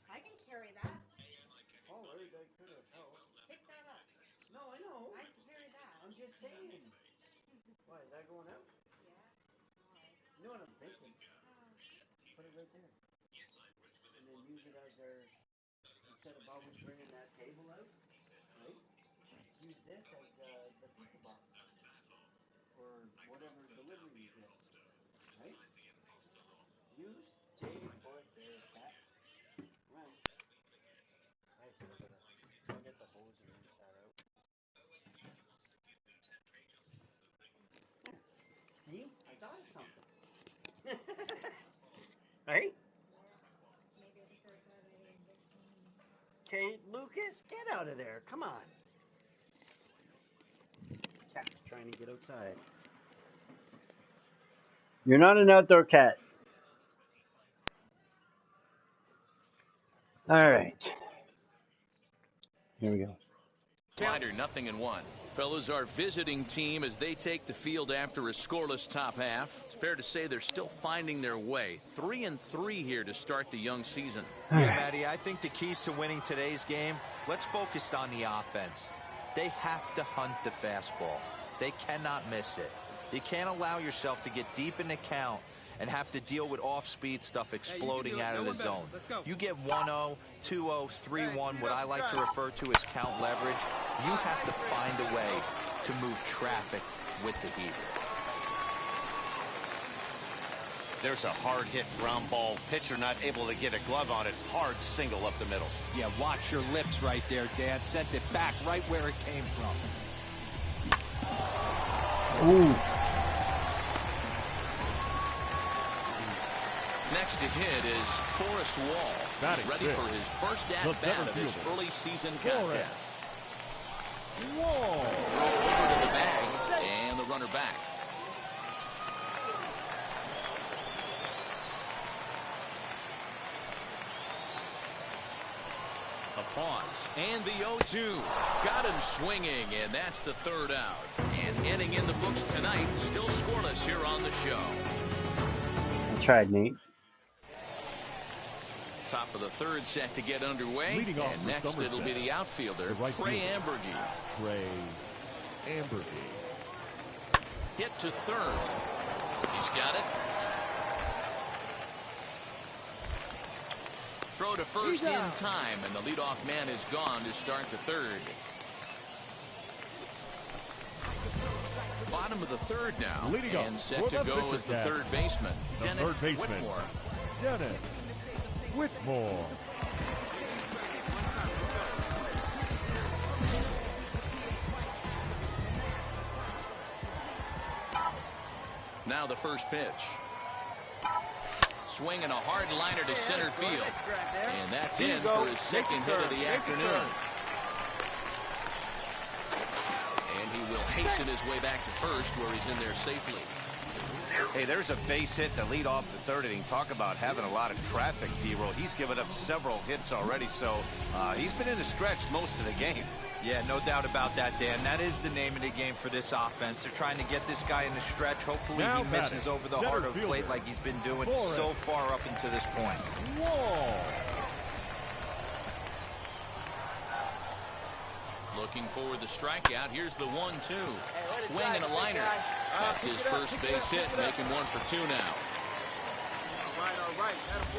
I can carry that. Oh, I could have helped. Pick that up. No, I know. I can carry that. I'm just saying. Why, is that going out? Yeah. You know what I'm thinking? Put it right there. And then use it as our, instead of always bringing that table out, right? Use this as the pizza box. Or whatever delivery you get. Right? Use J for the cat. Right. I should have got get the hose and rinse that out. See? I thought of something. Right? Okay, Lucas, get out of there. Come on. Cat's trying to get outside. You're not an outdoor cat. All right. Here we go. Slider, 0-1. Fellas, our visiting team as they take the field after a scoreless top half. It's fair to say they're still finding their way. 3-3 here to start the young season. Yeah, Matty, I think the keys to winning today's game, let's focus on the offense. They have to hunt the fastball. They cannot miss it. You can't allow yourself to get deep in the count and have to deal with off-speed stuff exploding out of the zone. You get 1-0, 2-0, 3-1, what I like to refer to as count leverage. You have to find a way to move traffic with the heater. There's a hard hit ground ball. Pitcher not able to get a glove on it. Hard single up the middle. Yeah, watch your lips right there, Dan. Sent it back right where it came from. Ooh. Next to hit is Forrest Wall. He's ready for his first at-bat of this early season contest. Wall. Throw over to the bag. back. A pause, and the 0-2. Got him swinging, and that's the third out. And inning in the books tonight, still scoreless here on the show. I tried, Nate. Top of the third set to get underway. Leading off And next it'll be the outfielder, Trey Ambergy. Trey Ambergy. Hit to third. He's got it. Throw to first in time, and the leadoff man is gone to start the third. Bottom of the third now. Leading and set to go as the third baseman, Dennis Whitmore. Dennis Whitmore. Now the first pitch. Swinging a hard liner to center field. And that's in for his second hit of the afternoon. And he will hasten his way back to first, where he's in there safely. Hey, there's a base hit to lead off the third inning. Talk about having a lot of traffic, D-Roll. He's given up several hits already, so he's been in the stretch most of the game. Yeah, no doubt about that, Dan. That is the name of the game for this offense. They're trying to get this guy in the stretch. Hopefully he misses over the heart of plate like he's been doing so far up until this point. Looking for the strikeout. Here's the 1-2. Swinging a liner. That's his first base hit, making 1 for 2 now.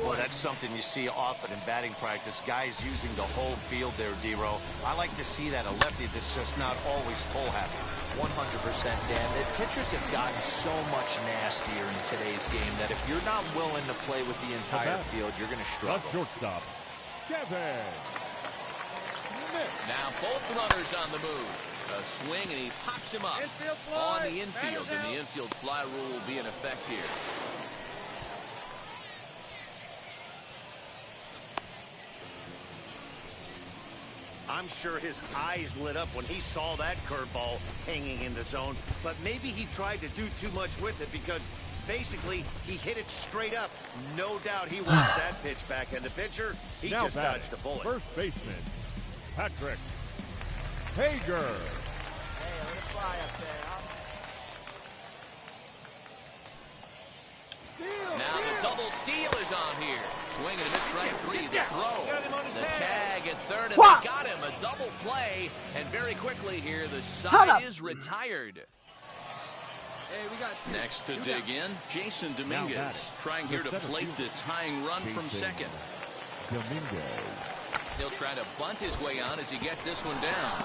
Well, that's something you see often in batting practice. Guys using the whole field there, D-Roll. I like to see that. A lefty that's just not always pull happy. 100%, Dan. The pitchers have gotten so much nastier in today's game that if you're not willing to play with the entire field, you're going to struggle. The shortstop, Kevin. Now both runners on the move. A swing, and he pops him up on the infield, and the infield fly rule will be in effect here. I'm sure his eyes lit up when he saw that curveball hanging in the zone, but maybe he tried to do too much with it because basically he hit it straight up. No doubt he wants that pitch back, and the pitcher, he now just dodged a bullet. First baseman, Patrick Hager. Hey, let it fly up there. Now the double steal is on here. Swing and a miss, strike 3. The throw. The tag at third, and they got him. A double play. And very quickly here, the side is retired. Hey, we got Next to dig in, Jason Dominguez. Trying here to plate the tying run from second. Dominguez. He'll try to bunt his way on as he gets this one down.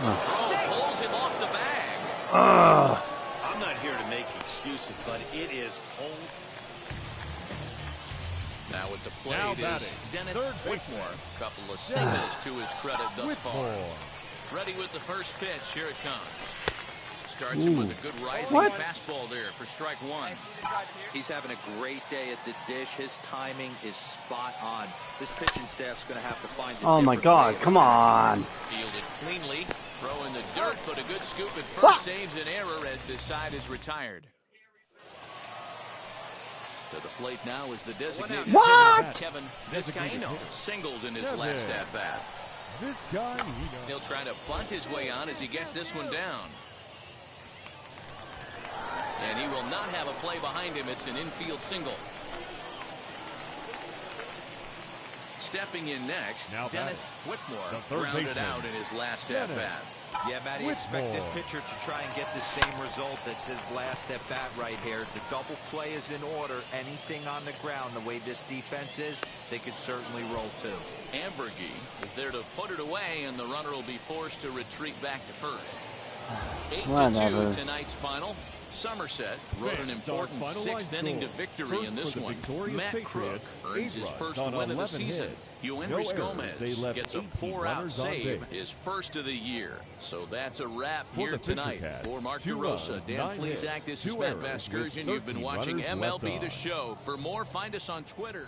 The throw pulls him off the bag. I'm not here to make excuses, but it is cold. Now with the plate is Dennis Whitmore. Couple of singles to his credit thus far. Ready with the first pitch. Here it comes. Starts him with a good rising fastball there for strike 1. He's having a great day at the dish. His timing is spot on. This pitching staff's going to have to find a Oh my God, come on. Fielded cleanly. Throw in the dirt, but a good scoop at first saves an error as the side is retired. To the plate now is the designated hitter, Kevin Vizcaino, singled in his last at-bat. He'll try to bunt his way on as he gets this one down. And he will not have a play behind him. It's an infield single. Stepping in next, Dennis Whitmore grounded out in his last at-bat. Yeah, Matty, expect this pitcher to try and get the same result. That's his last at-bat right here. The double play is in order. Anything on the ground, the way this defense is, they could certainly roll too. Ambergy is there to put it away, and the runner will be forced to retreat back to first. 8-2 tonight's final. Somerset wrote an important 6th inning to victory in this one. Matt Crook earns his first win of the season. Yoendris Gomez gets a 4-out save, his first of the year. So that's a wrap here tonight. For Mark DeRosa, Dan Plesac, this is Matt Vasgersian. You've been watching MLB The Show. For more, find us on Twitter.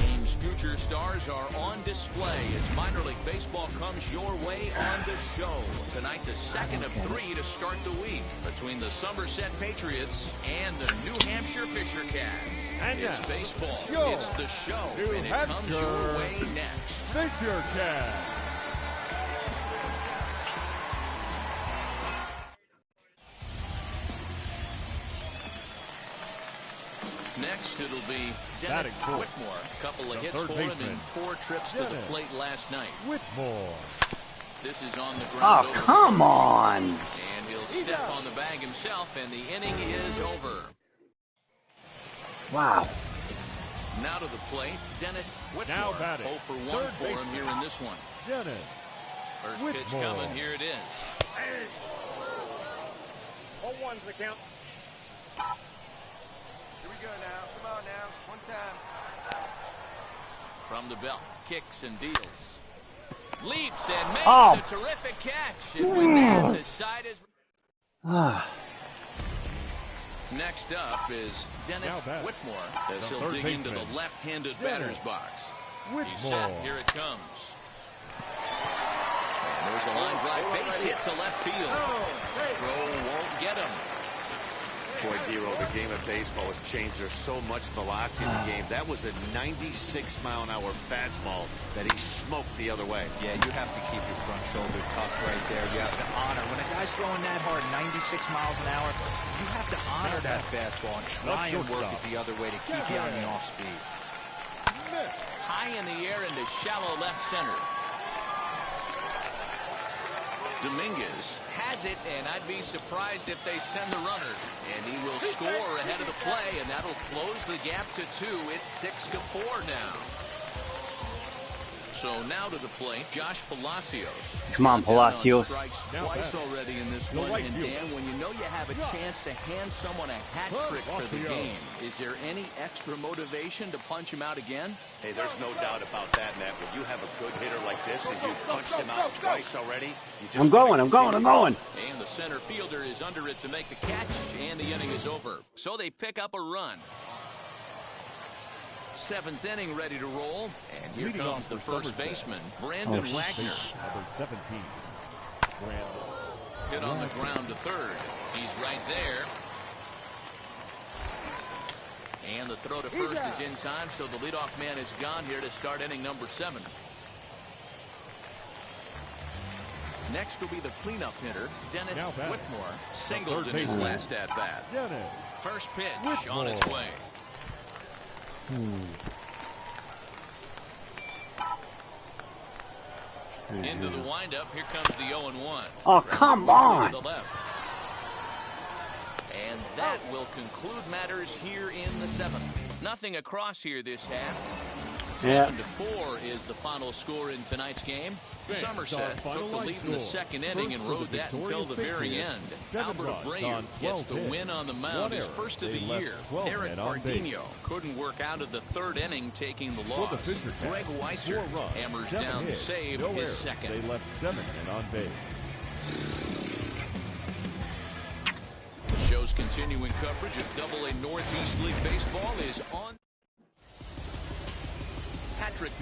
Game's future stars are on display as minor league baseball comes your way on the show. Tonight, the second of 3 to start the week between the Somerset Patriots and the New Hampshire Fisher Cats. And it's now, baseball. It's the show, New and it comes your Hampshire way next. Fisher Cats. Next, it'll be Dennis Whitmore. A couple of hits for him in 4 trips to the plate last night. Whitmore. This is on the ground. Oh, come on. And he'll step on the bag himself, and the inning is over. Wow. Now to the plate, Dennis Whitmore. Now batting. 0 for 1 for him here in this one. Dennis First Whitmore. pitch coming. Here it is. 0-1's the count. Here we go now. Come on now. One time. From the belt, kicks and deals. Leaps and makes Oh. a terrific catch. And with that, the side is... Next up is Dennis Whitmore as he'll dig into the left-handed batter's box. He's set. Here it comes. And there's a line drive. Base hit to left field. Throw won't get him. Boy, Dero, the game of baseball has changed. There's so much velocity in the game. That was a 96-mile-an-hour fastball that he smoked the other way. Yeah, you have to keep your front shoulder tucked right there. You have to honor. When a guy's throwing that hard, 96 miles an hour, you have to honor that fastball and try and work it the other way to keep you on the off speed. High in the air into shallow left center. Dominguez has it, and I'd be surprised if they send the runner. And he will score ahead of the play, and that'll close the gap to 2. It's 6-4 now. So now to the plate, Josh Palacios. Come on, Palacios. Strikes twice already in this one. And Dan, when you know you have a chance to hand someone a hat trick for the game, is there any extra motivation to punch him out again? Hey, there's no doubt about that, Matt. When you have a good hitter like this and you've punched him out twice already, you just I'm going. And the center fielder is under it to make the catch, and the inning is over. So they pick up a run. 7th inning ready to roll, and here comes the first baseman, Brandon Wagner. Number 17. Hit on the ground to third. He's right there. And the throw to first is in time, so the leadoff man is gone here to start inning number 7. Next will be the cleanup hitter, Dennis Whitmore. Singled in his last at-bat. First pitch on its way. Into the windup. Here comes the 0-1. Oh, come on. To the left. And that will conclude matters here in the 7th. Nothing across here this half. 7-4 is the final score in tonight's game. Somerset took the lead in the 2nd inning and rode that until the very end. Albert Abreu gets the win on the mound, his first of the year. Eric Pardinho couldn't work out of the 3rd inning, taking the loss. Greg Weiser hammers down the save, his second. They left 7 men on base. The show's continuing coverage of AA Northeast League Baseball is on. Patrick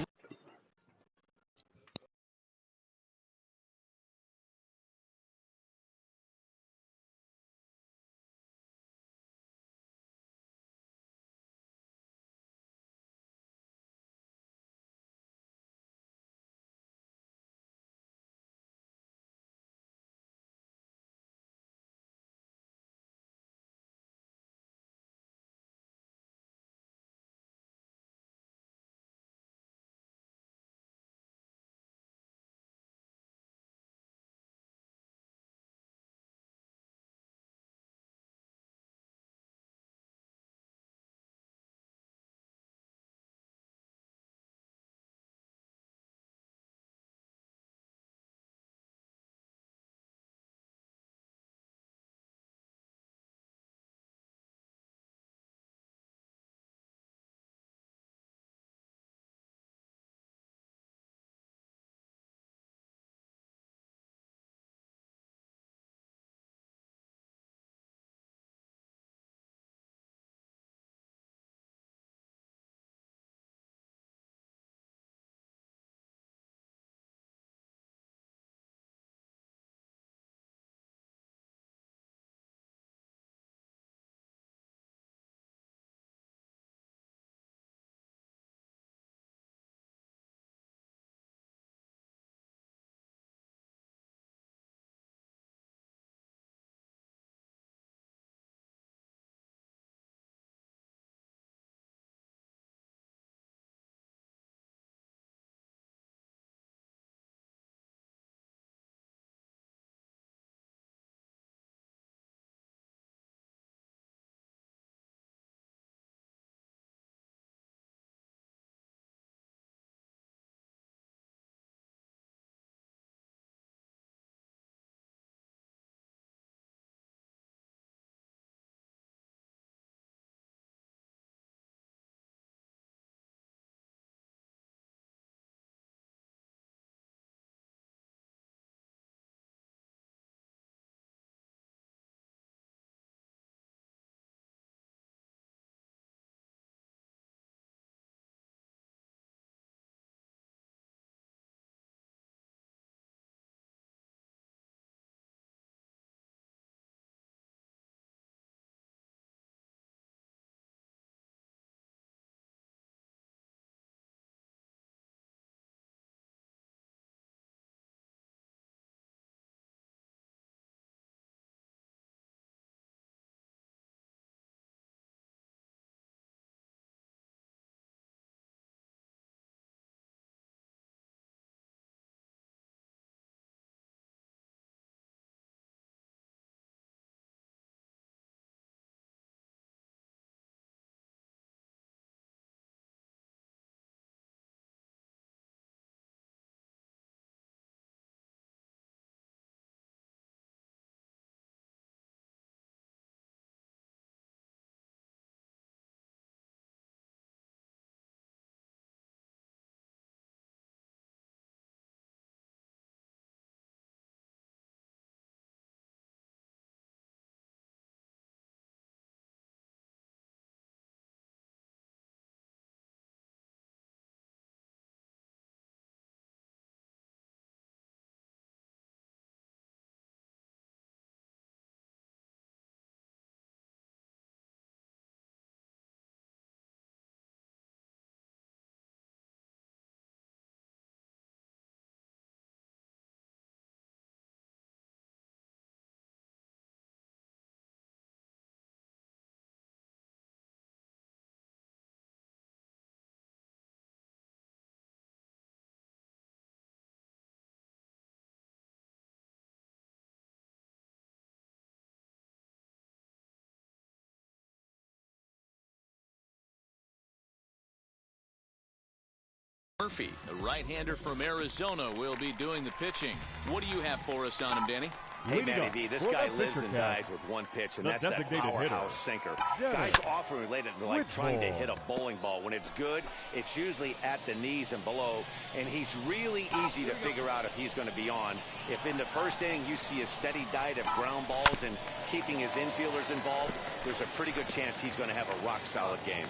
Murphy, the right-hander from Arizona, will be doing the pitching. What do you have for us on him, Danny? Hey, Manny V, this guy lives and dies with one pitch, and that's that powerhouse sinker. Guys often relate it to like trying to hit a bowling ball. When it's good, it's usually at the knees and below, and he's really easy to figure out if he's going to be on. If in the first inning you see a steady diet of ground balls and keeping his infielders involved, there's a pretty good chance he's going to have a rock-solid game.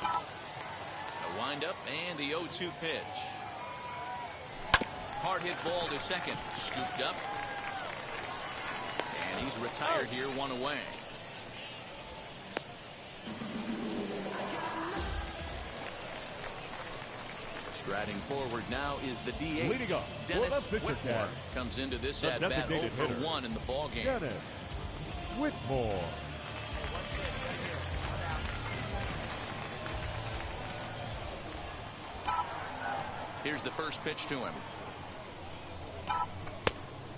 The windup and the 0-2 pitch. Hard hit ball to second. Scooped up. And he's retired here, one away. Striding forward now is the DH. Leading up, Dennis Whitmore comes into this at-bat 0 for 1 in the ballgame. Dennis Whitmore. Here's the first pitch to him.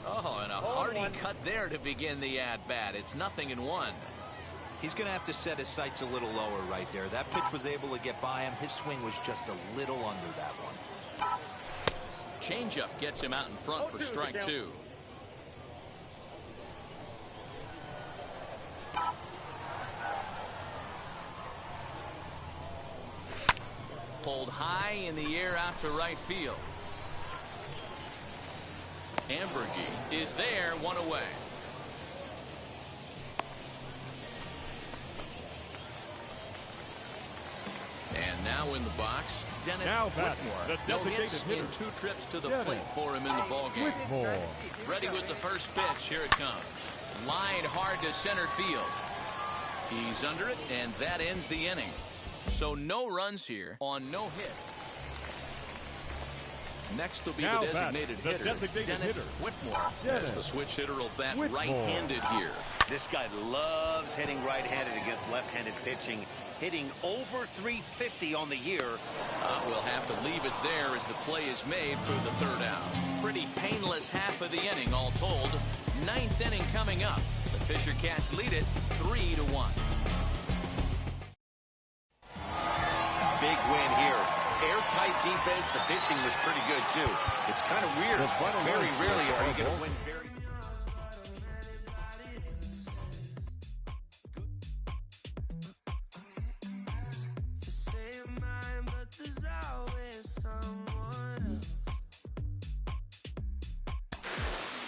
Oh, and a hearty cut there to begin the at-bat. It's 0-1. He's going to have to set his sights a little lower right there. That pitch was able to get by him. His swing was just a little under that one. Changeup gets him out in front for strike 2. Pulled high in the air out to right field. Ambergy is there, one away. And now in the box, Dennis Whitmore. No hits in 2 trips to the plate for him in the ballgame. Ready with the first pitch. Here it comes. Lined hard to center field. He's under it, and that ends the inning. So no runs here on no hit. Next will be the designated hitter, Dennis Whitmore, as the switch hitter will bat right-handed here. This guy loves hitting right-handed against left-handed pitching, hitting over 350 on the year. We'll have to leave it there as the play is made for the 3rd out. Pretty painless half of the inning, all told. 9th inning coming up. The Fisher Cats lead it 3-1. Big win here. Airtight defense. The pitching was pretty good, too. It's kind of weird. Very rarely are you going to win very...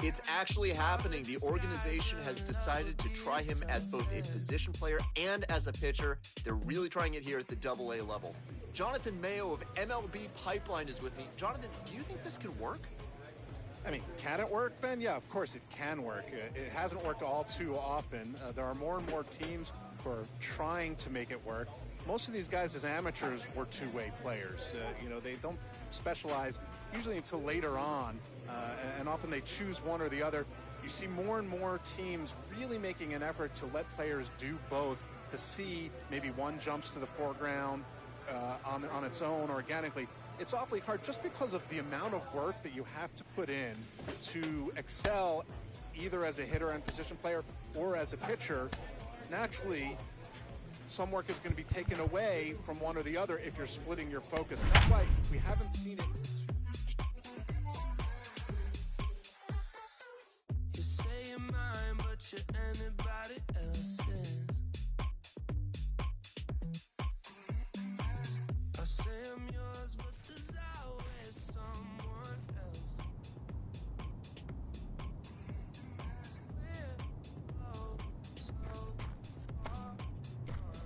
It's actually happening. The organization has decided to try him as both a position player and as a pitcher. They're really trying it here at the AA level. Jonathan Mayo of MLB Pipeline is with me. Jonathan, do you think this can work? I mean, can it work, Ben? Yeah, of course it can work. It hasn't worked all too often. There are more and more teams who are trying to make it work. Most of these guys as amateurs were two-way players. You know, they don't specialize usually until later on, and often they choose one or the other. You see more and more teams really making an effort to let players do both, to see maybe one jumps to the foreground on its own organically. It's awfully hard just because of the amount of work that you have to put in to excel either as a hitter and position player or as a pitcher. Naturally, some work is going to be taken away from one or the other if you're splitting your focus. And that's why we haven't seen it. You say you're mine, but you're anybody else's. I say I'm yours, but there's always someone else. We're oh so far gone.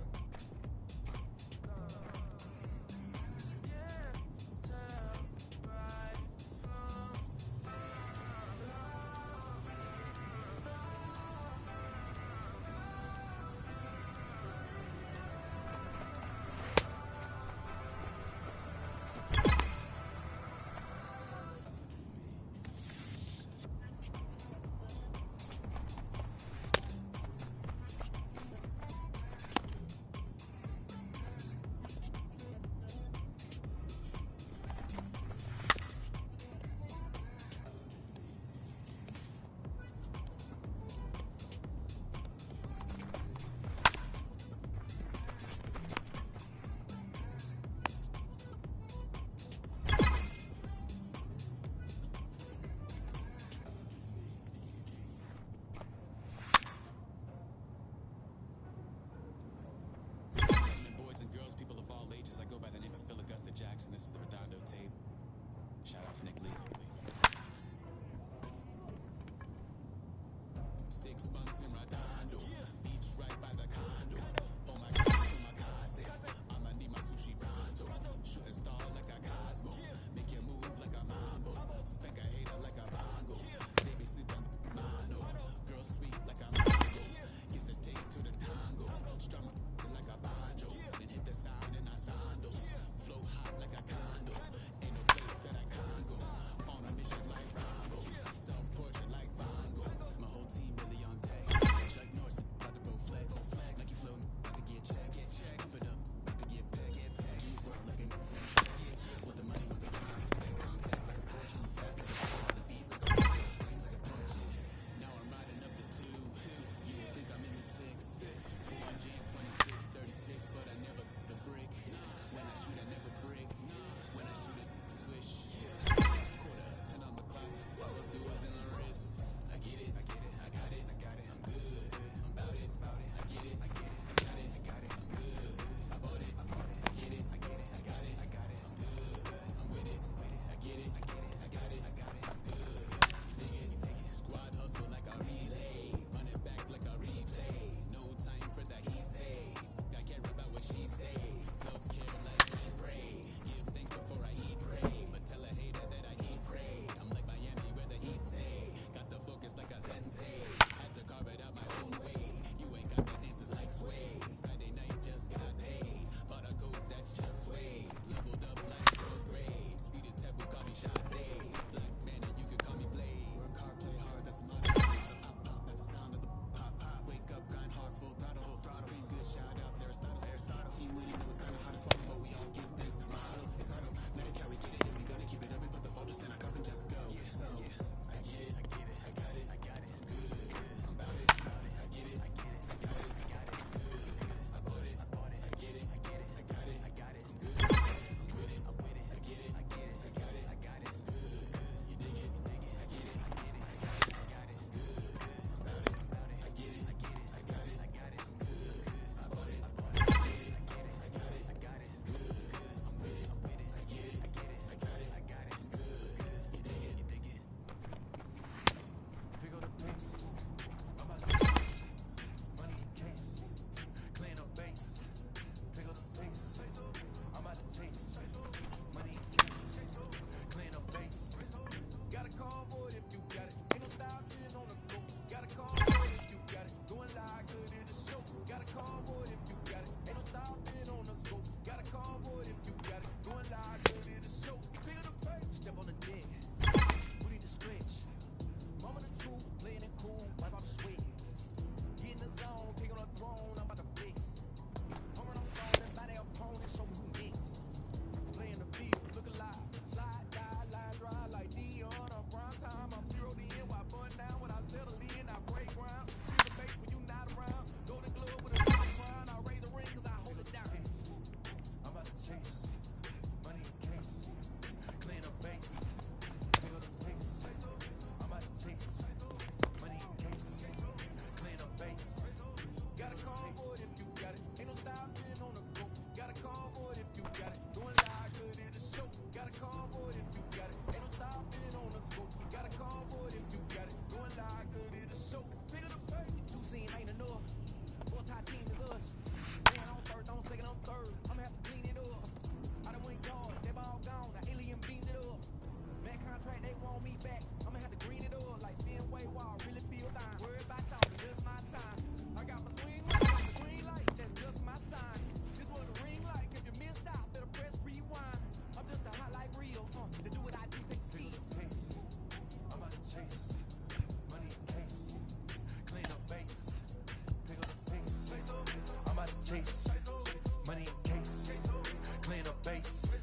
chase. Money in case. Clean up base.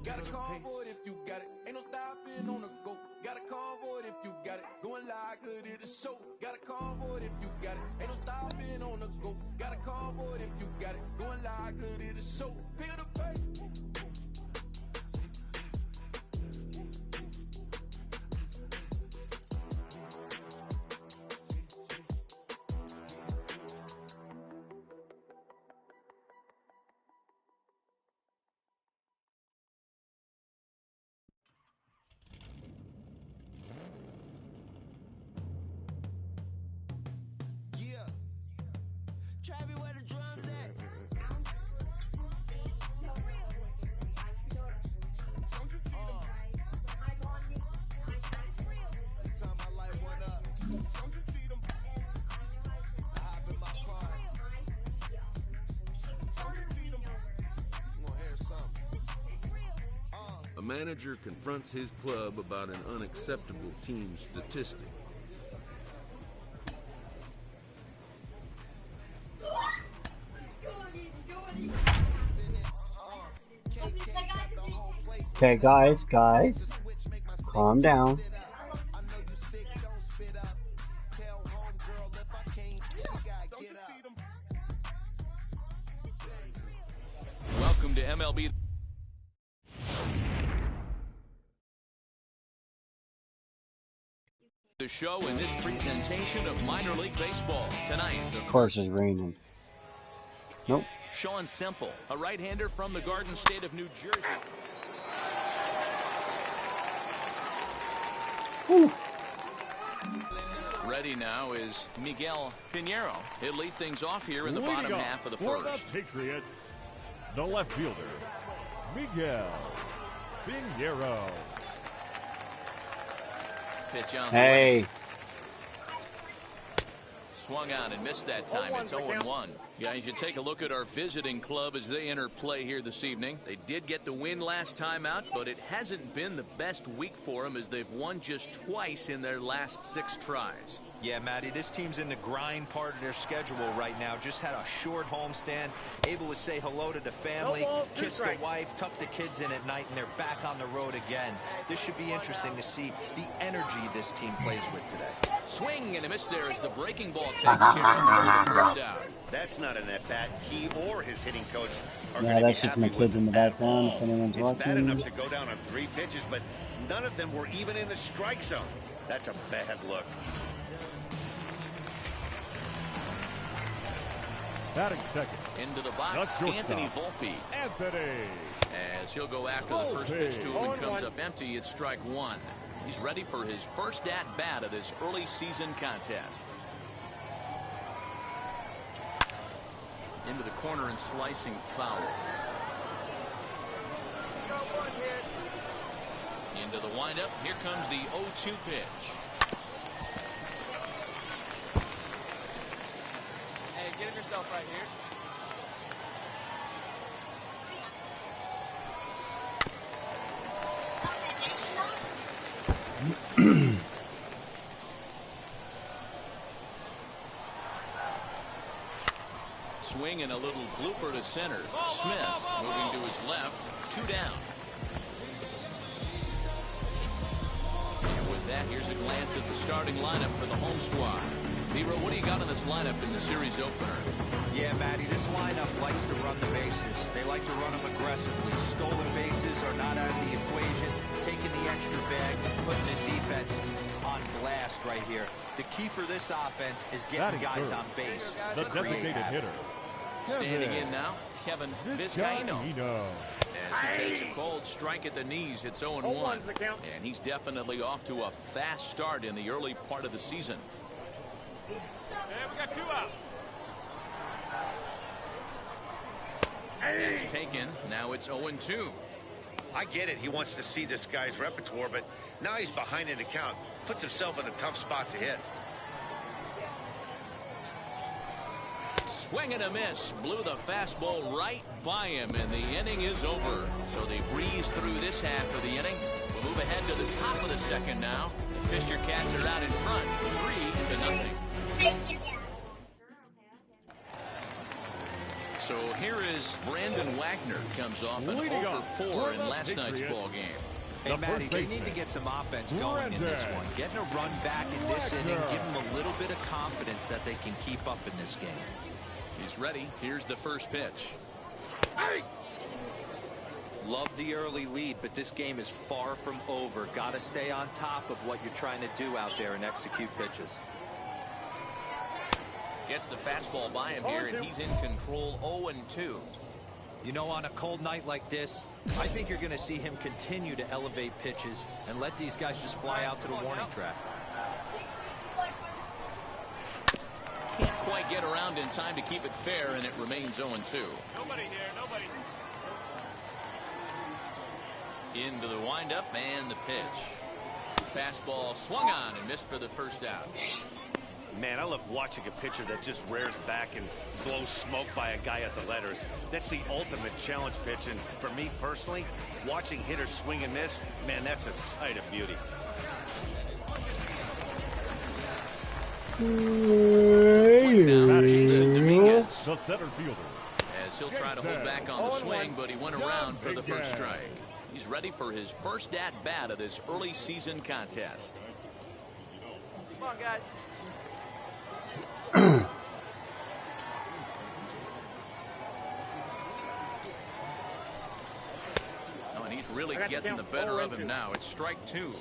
Got a convoy if you got it. Ain't no stopping on the go. Got a convoy if you got it. Going live, good at the show. Got a convoy if you got it. Ain't no stopping on the go. Got a convoy if you got it. Going live, good at the show. Feel the pace. A manager confronts his club about an unacceptable team statistic. Okay, guys, calm down. Welcome to MLB. The show in this presentation of minor league baseball tonight. Of course, it's raining. Nope. Sean Semple, a right-hander from the Garden State of New Jersey. Ooh. Ready now is Miguel Pinheiro. He'll lead things off here in the Leading bottom off half of the for first. the Patriots, the left fielder, Miguel Pinheiro. Pitch on the Hey. way. Swung on and missed that time. It's 0-1. Guys, you take a look at our visiting club as they enter play here this evening. They did get the win last time out, but it hasn't been the best week for them as they've won just twice in their last 6 tries. Yeah, Matty, this team's in the grind part of their schedule right now. Just had a short homestand, able to say hello to the family, kiss the wife, tuck the kids in at night, and they're back on the road again. This should be interesting to see the energy this team plays with today. Swing and a miss there as the breaking ball takes care of the first out. That's not an at-bat he or his hitting coach are Yeah, going to be that's just happy my with kids in the at background, all. if anyone's It's bad watching. enough to go down on 3 pitches, but none of them were even in the strike zone. That's a bad look. Batting second. Into the box, Anthony Volpe. Anthony. As he'll go after the first pitch to him and comes up empty, it's strike 1. He's ready for his first at-bat of this early season contest. Into the corner and slicing foul. Into the windup. Here comes the 0-2 pitch. Hey, get him yourself right here. Swing and a little blooper to center. Smith moving to his left. 2 down. And with that, here's a glance at the starting lineup for the home squad. Nero, what do you got in this lineup in the series opener? Yeah, Matty, this lineup likes to run the bases. They like to run them aggressively. Stolen bases are not out of the equation. Taking the extra bag, putting the defense on blast right here. The key for this offense is getting guys on base. The designated hitter. Standing in now, Kevin Vizcaino. As he takes a cold strike at the knees, it's 0-1. And he's definitely off to a fast start in the early part of the season. And we got 2 outs. That's taken. Now it's 0-2. I get it. He wants to see this guy's repertoire, but now he's behind in the count. Puts himself in a tough spot to hit. Swing and a miss. Blew the fastball right by him, and the inning is over. So they breeze through this half of the inning. We'll move ahead to the top of the second now. The Fisher Cats are out in front, 3-0. So here is Brandon Wagner. Comes off an 0-for-4 in last night's ball game. Hey, Matty, they need to get some offense going in this one. Getting a run back in this inning, give them a little bit of confidence that they can keep up in this game. He's ready. Here's the first pitch. Love the early lead, but this game is far from over. Got to stay on top of what you're trying to do out there and execute pitches. Gets the fastball by him here, and he's in control. 0-2. You know, on a cold night like this, I think you're going to see him continue to elevate pitches and let these guys just fly out to the warning track. can't quite get around in time to keep it fair, and it remains 0-2. Nobody here, nobody. Into the windup and the pitch. Fastball swung on and missed for the first out. Man, I love watching a pitcher that just rears back and blows smoke by a guy at the letters. That's the ultimate challenge pitch, and for me personally, watching hitters swing and miss, man, that's a sight of beauty. Now Jason Dominguez, The center fielder. as he'll try to hold back on the swing, but he went around for the first strike. He's ready for his first at-bat of this early season contest. Come on, guys. Oh, and he's really getting the better of him now. It's strike 2.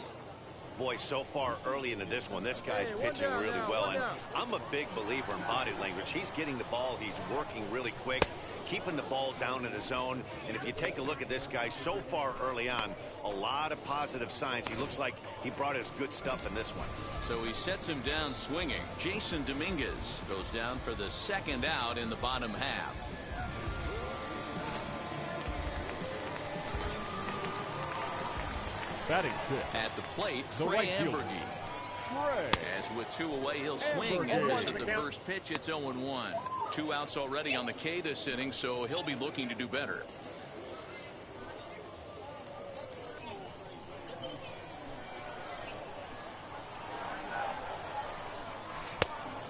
Boy, so far early into this one, this guy's pitching really well, and I'm a big believer in body language. He's getting the ball, he's working really quick, keeping the ball down in the zone, and if you take a look at this guy so far early on, a lot of positive signs. He looks like he brought his good stuff in this one. So he sets him down swinging. Jason Dominguez goes down for the second out in the bottom half. Batting fifth. At the plate, The Trey right fielder. Ambergy. As with 2 away, he'll swing and miss at the first pitch. It's 0-1. 2 outs already on the K this inning, so he'll be looking to do better.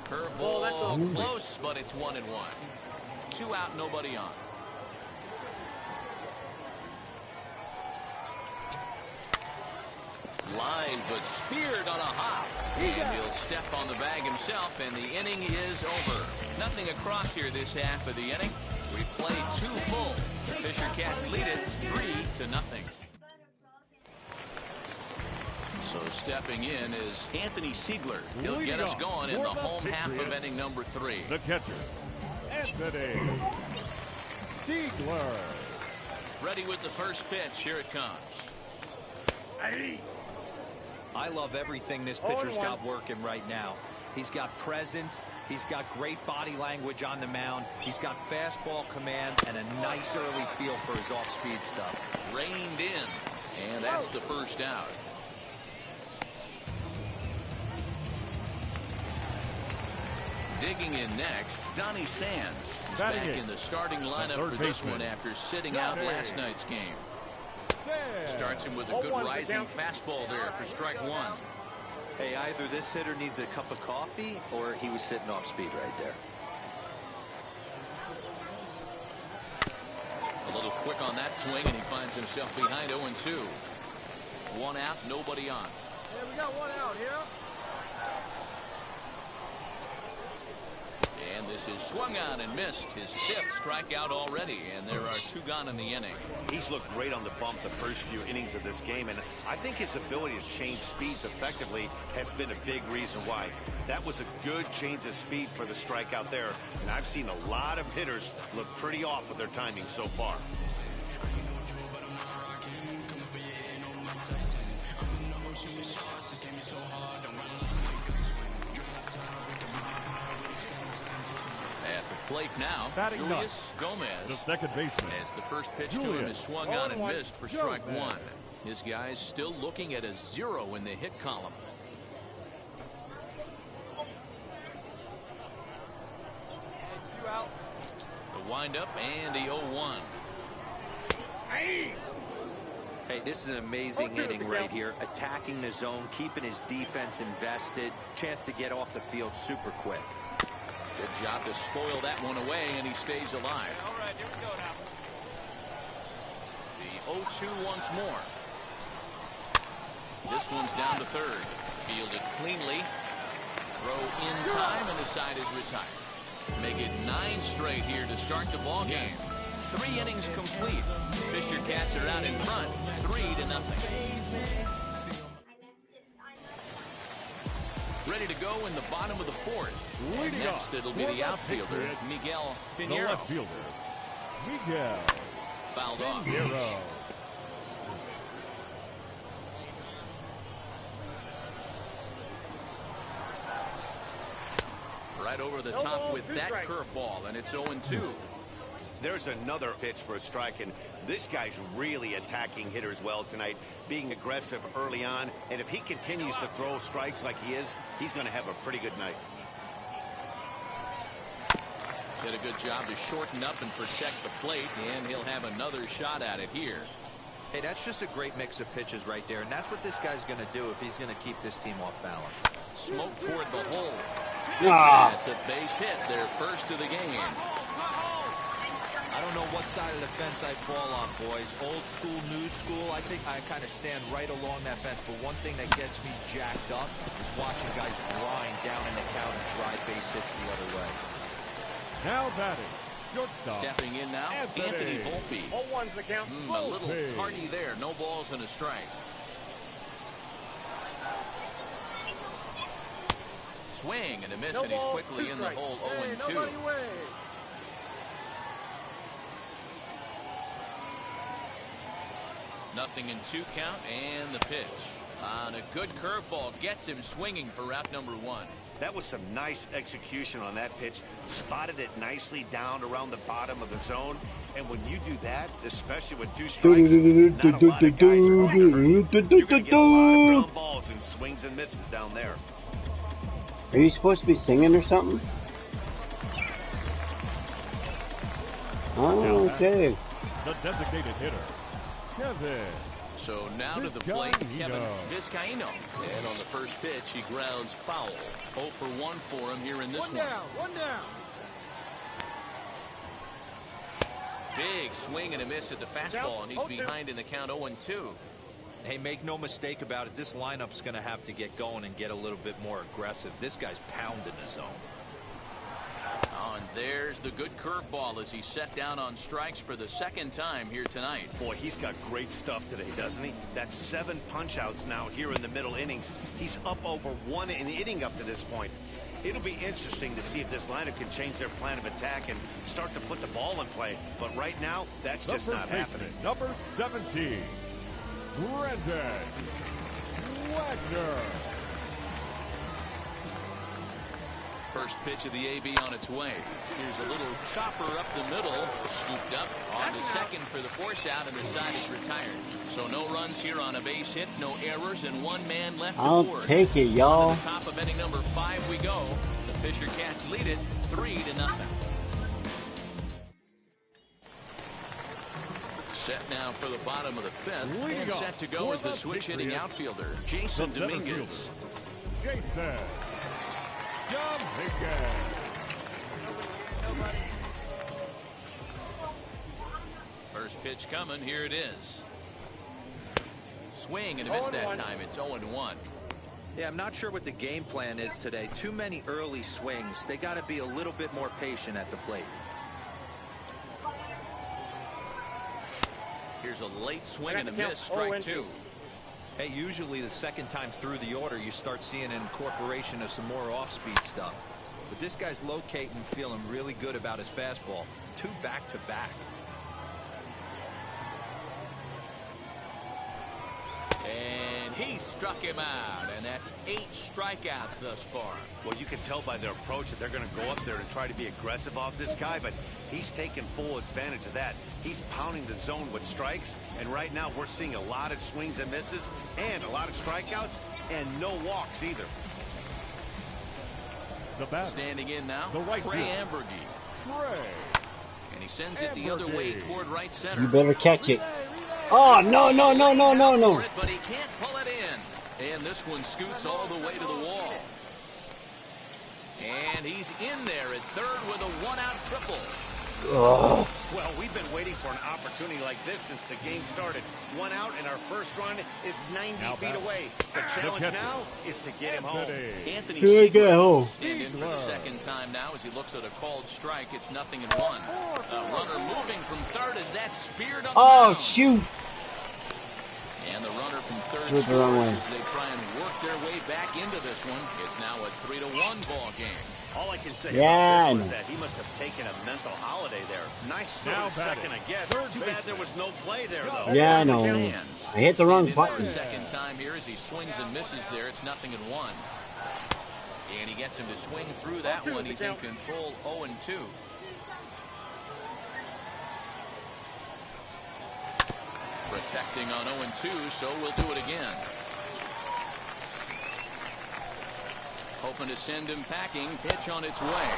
Curveball close, but it's 1-1. 2 out, nobody on. Line, but speared on a hop. And he'll step on the bag himself, and the inning is over. Nothing across here this half of the inning. We played 2 full. The Fisher Cats lead it 3-0. So stepping in is Anthony Siegler. He'll get us going in the home half of inning number 3. The catcher, Anthony Siegler. Ready with the first pitch. Here it comes. I love everything this pitcher's got working right now. He's got presence. He's got great body language on the mound. He's got fastball command and a nice early feel for his off-speed stuff. Reined in, and that's the first out. Digging in next, Donnie Sands is back in the starting lineup for this one after sitting out last night's game. Starts him with a good rising fastball there for strike 1. Hey, either this hitter needs a cup of coffee or he was sitting off speed right there. A little quick on that swing, and he finds himself behind 0-2. 1 out, nobody on. Hey, we got 1 out here. And this is swung on and missed. His 5th strikeout already, and there are 2 gone in the inning. He's looked great on the bump the first few innings of this game, and I think his ability to change speeds effectively has been a big reason why. That was a good change of speed for the strikeout there, and I've seen a lot of hitters look pretty off with their timing so far. Plate now, Batting Julius Gomez, the second baseman, as the first pitch to him is swung on and missed for strike 1. His guys still looking at a 0 in the hit column. And 2 outs. The windup and the 0-1. Hey, this is an amazing inning right here. Attacking the zone, keeping his defense invested. Chance to get off the field super quick. Good job to spoil that one away, and he stays alive. All right, here we go now. The 0-2 once more. This one's down to third. Fielded cleanly. Throw in time, and the side is retired. Make it 9 straight here to start the ball game. 3 innings complete. The Fisher Cats are out in front, 3-0. Ready to go in the bottom of the 4th. And next it'll be the outfielder, Miguel Pinheiro. The left fielder, Miguel. Fouled off. Pinheiro. Right over the top with that curveball, and it's 0-2. There's another pitch for a strike, and this guy's really attacking hitters well tonight, being aggressive early on, and if he continues to throw strikes like he is, he's going to have a pretty good night. Did a good job to shorten up and protect the plate, and he'll have another shot at it here. Hey, that's just a great mix of pitches right there, and that's what this guy's going to do if he's going to keep this team off balance. Smoke toward the hole. Ah. That's a base hit, their first of the game. I don't know what side of the fence I fall on, boys. Old school, new school. I think I kind of stand right along that fence. But one thing that gets me jacked up is watching guys grind down in the count and drive base hits the other way. Now batting, shortstop. Stepping in now, Anthony Volpe. 0-1's the count. A little tardy there. No balls and a strike. Swing and a miss, and he's quickly in the hole. 0-2. Nothing in 2 count, and the pitch. On a good curveball gets him swinging for out number 1. That was some nice execution on that pitch. Spotted it nicely down around the bottom of the zone. And when you do that, especially with 2 strikes, not a lot of guys are going to hurt. You're going to get a lot of ground balls and swings and misses down there. Are you supposed to be singing or something? Oh, okay. The designated hitter, Kevin. So now to the plate, Kevin Vizcaino. And on the first pitch, he grounds foul. 0 for 1 for him here in this one. One down. Big swing and a miss at the fastball, and he's behind in the count 0-2. Hey, make no mistake about it. This lineup's going to have to get going and get a little bit more aggressive. This guy's pounding the zone. Oh, and there's the good curveball as he's set down on strikes for the second time here tonight. Boy, he's got great stuff today, doesn't he? That's 7 punch-outs now here in the middle innings. He's up over 1 inning up to this point. It'll be interesting to see if this lineup can change their plan of attack and start to put the ball in play. But right now, that's just not happening. Number 17, Brendan Wagner. First pitch of the AB on its way. Here's a little chopper up the middle, scooped up on to second for the force out, and the side is retired. So no runs here on a base hit, no errors, and 1 man left I'll aboard. take it, y'all. To the top of inning number 5 we go. The Fisher Cats lead it 3-0. Set now for the bottom of the 5th, and set to go is the switch hitting outfielder, Jason Dominguez. Jason. First pitch coming, here it is. Swing and a miss that time. It's 0-1. Yeah, I'm not sure what the game plan is today. Too many early swings. They got to be a little bit more patient at the plate. Here's a late swing and a miss, strike 2. Hey, usually the second time through the order, you start seeing an incorporation of some more off-speed stuff. But this guy's locating, feeling really good about his fastball. 2 back-to-back. And he struck him out, and that's 8 strikeouts thus far. Well, you can tell by their approach that they're going to go up there and try to be aggressive off this guy, but he's taking full advantage of that. He's pounding the zone with strikes, and right now we're seeing a lot of swings and misses and a lot of strikeouts and no walks either. The batter, standing in now, the right Trey field. Ambergy. Trey. And he sends it the other way toward right center. You better catch it. Oh, no, no, no, no, no, no. But he can't pull it in. And this one scoots all the way to the wall. And he's in there at third with a 1-out triple. Ugh. Well, we've been waiting for an opportunity like this since the game started. 1 out, and our first run is 90 feet away. The challenge now is to get him home. Anthony home. Stand in for the second time now as he looks at a called strike. It's 0-1. A runner moving from third as that's speared on the mound. Shoot. And the runner from third Went the wrong scores way. as they try and work their way back into this one. It's now a 3-1 ball game. All I can say Yeah, about this was that he must have taken a mental holiday there. Nice throw to second, I guess. Too bad there was no play there, though. Yeah, I know. I hit the wrong For a button. second time here as he swings and misses there. It's 0-1. And he gets him to swing through that one. He's in control 0-2. Protecting on 0-2, so we'll do it again. Hoping to send him packing. Pitch on its way.